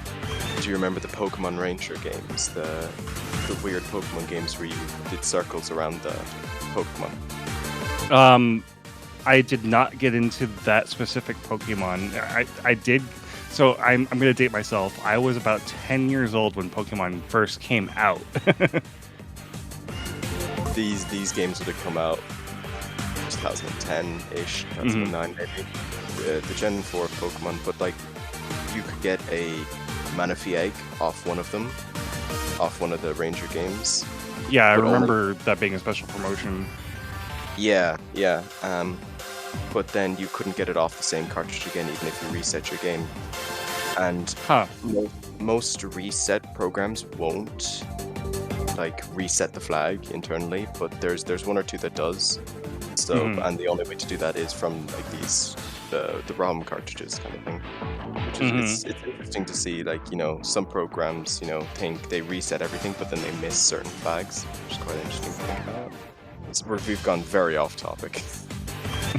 Do you remember the Pokemon Ranger games? The weird Pokemon games where you did circles around the Pokemon? I did not get into that specific Pokemon. I did. So I'm going to date myself. I was about 10 years old when Pokemon first came out. These games would have come out 2010-ish, 2009 maybe. The Gen 4 Pokemon, but like you could get a Manaphy egg off one of them, off one of the Ranger games. Yeah, I remember that being a special promotion. Yeah. But then you couldn't get it off the same cartridge again, even if you reset your game. And most reset programs won't like reset the flag internally, but there's one or two that does. So and the only way to do that is from like the ROM cartridges kind of thing. Which is it's interesting to see, like, some programs, think they reset everything, but then they miss certain flags, which is quite interesting to think about. We've gone very off topic.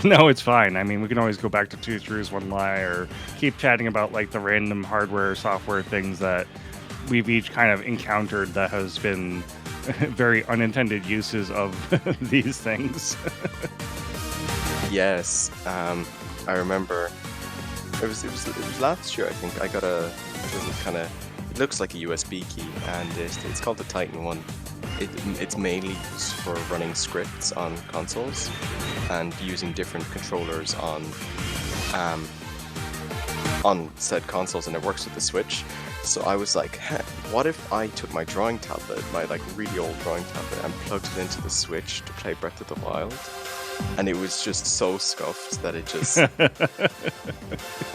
No, it's fine. I mean, we can always go back to Two Truths, One Lie, or keep chatting about like the random hardware, software things that we've each kind of encountered that has been very unintended uses of these things. Yes, I remember it was last year. I think I got a it looks like a USB key, and it's called the Titan one. It's mainly used for running scripts on consoles and using different controllers on said consoles, and it works with the Switch. So I was like, what if I took my drawing tablet, my like really old drawing tablet, and plugged it into the Switch to play Breath of the Wild? And it was just so scuffed that it just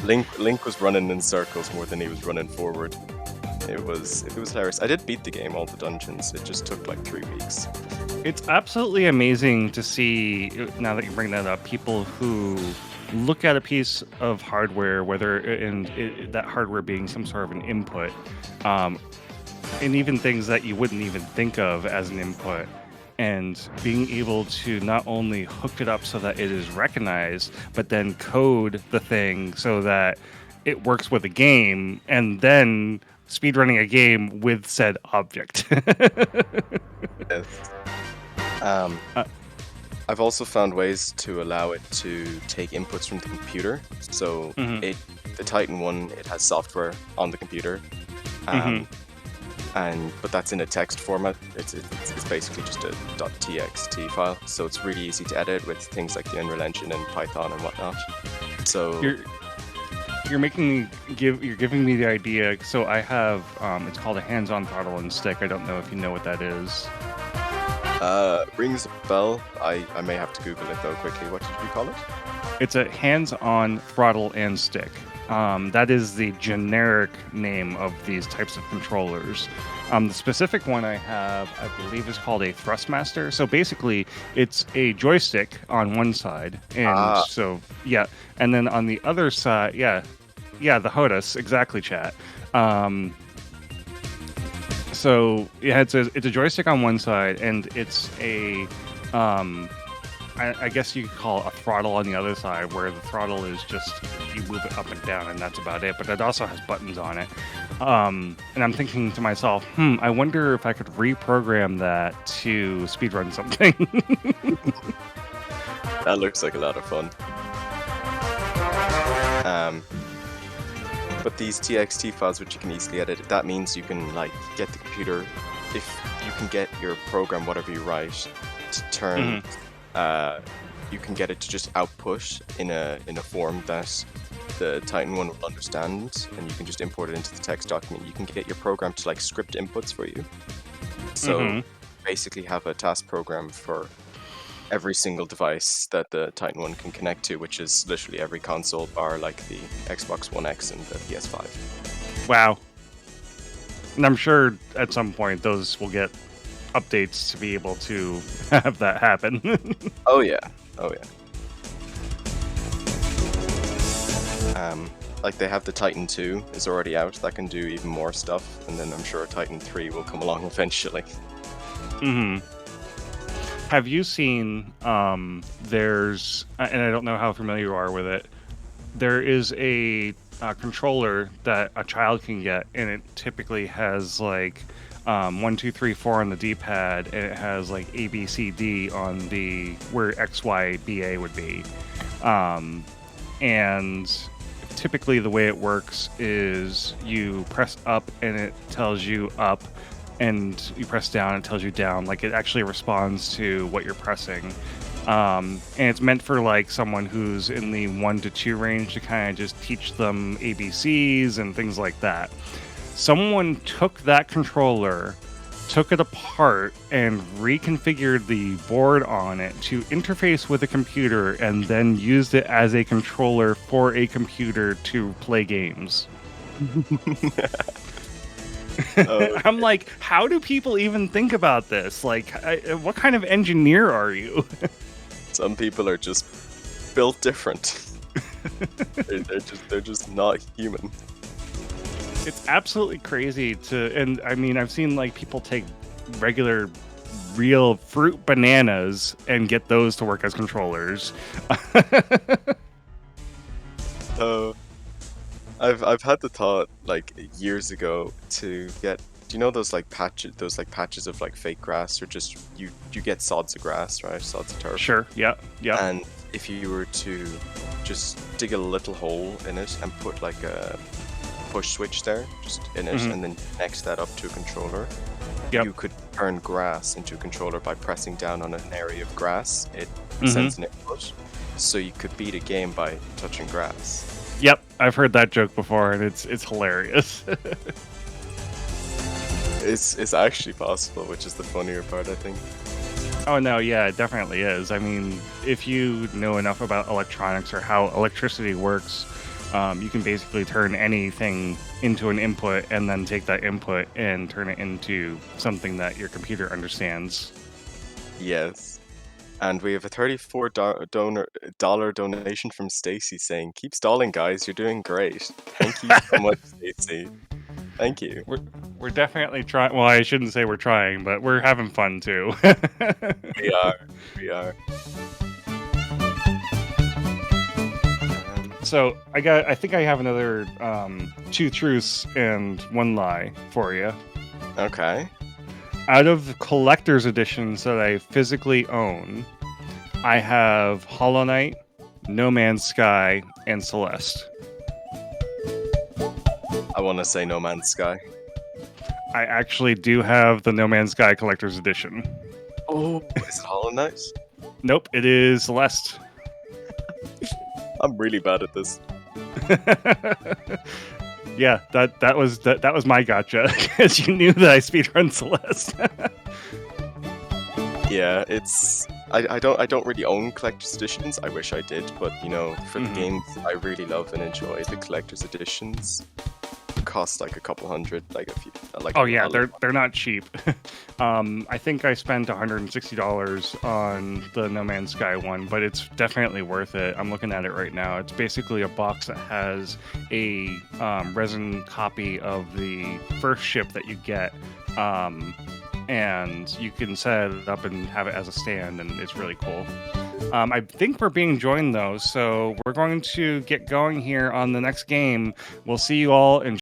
Link was running in circles more than he was running forward. It was hilarious. I did beat the game, all the dungeons. It just took like 3 weeks. It's absolutely amazing to see, now that you bring that up, people who look at a piece of hardware, that hardware being some sort of an input, and even things that you wouldn't even think of as an input, and being able to not only hook it up so that it is recognized, but then code the thing so that it works with a game, and then speedrunning a game with said object. Yes. I've also found ways to allow it to take inputs from the computer. So the Titan one, it has software on the computer, but that's in a text format. It's basically just a .txt file. So it's really easy to edit with things like the Unreal Engine and Python and whatnot. So you're giving me the idea. So I have it's called a hands-on throttle and stick. I don't know if you know what that is. Rings a bell. I may have to Google it though quickly. What did you call it? It's a hands-on throttle and stick. That is the generic name of these types of controllers. The specific one I have, I believe, is called a Thrustmaster. So basically, it's a joystick on one side, and and then on the other side, the HOTAS, exactly, chat. So yeah, it's a joystick on one side, and it's a I guess you could call it a throttle on the other side, where the throttle is just you move it up and down, and that's about it. But it also has buttons on it. And I'm thinking to myself, I wonder if I could reprogram that to speedrun something. That looks like a lot of fun. But these TXT files, which you can easily edit, that means you can like get the computer, if you can get your program, whatever you write, to turn. You can get it to just output in a form that the Titan one will understand, and you can just import it into the text document. You can get your program to like script inputs for you. So basically have a task program for every single device that the Titan one can connect to, which is literally every console bar like the Xbox One X and the PS5. Wow. And I'm sure at some point those will get updates to be able to have that happen. Oh yeah. Like they have the Titan 2 is already out that can do even more stuff, and then I'm sure Titan 3 will come along eventually. Have you seen there's, and I don't know how familiar you are with it, there is a controller that a child can get, and it typically has like 1, 2, 3, 4 on the D-pad, and it has like A, B, C, D on the where X, Y, B, A would be. And typically the way it works is you press up and it tells you up, and you press down and it tells you down. Like it actually responds to what you're pressing. And it's meant for like someone who's in the 1 to 2 range to kind of just teach them ABCs and things like that. Someone took that controller, took it apart, and reconfigured the board on it to interface with a computer, and then used it as a controller for a computer to play games. I'm like, how do people even think about this? Like, what kind of engineer are you? Some people are just built different. they're just not human. It's absolutely crazy and I mean, I've seen like people take regular real fruit bananas and get those to work as controllers. So I've had the thought like years ago to get. Do you know those like patches of like fake grass, or just you get sods of grass, right? Sods of turf. Sure. Yeah. Yeah. And if you were to just dig a little hole in it and put like a push switch there, just in it, and then connect that up to a controller, you could turn grass into a controller by pressing down on an area of grass. It sends an input, so you could beat a game by touching grass. Yep, I've heard that joke before, and it's hilarious. It's actually possible, which is the funnier part, I think. Oh no, yeah, it definitely is. I mean, if you know enough about electronics or how electricity works, you can basically turn anything into an input and then take that input and turn it into something that your computer understands. Yes. And we have a $34 donation from Stacy saying, "Keep stalling, guys. You're doing great. Thank you so much, Stacy. Thank you." We're definitely trying. Well, I shouldn't say we're trying, but we're having fun too. We are. We are. So I think I have another 2 truths and 1 lie for you. Okay. Out of the collector's editions that I physically own, I have Hollow Knight, No Man's Sky, and Celeste. I want to say No Man's Sky. I actually do have the No Man's Sky collector's edition. Oh, is it Hollow Knight? Nope, it is Celeste. I'm really bad at this. Yeah, that was my gotcha, because you knew that I speedrun Celeste. Yeah, it's I don't really own collector's editions. I wish I did, but you know, for the games I really love and enjoy, the collector's editions cost like a couple hundred, like a few. Like oh yeah, they're not cheap. I think I spent $160 on the No Man's Sky one, but it's definitely worth it. I'm looking at it right now. It's basically a box that has a resin copy of the first ship that you get, and you can set it up and have it as a stand, and it's really cool. I think we're being joined though, so we're going to get going here on the next game. We'll see you all in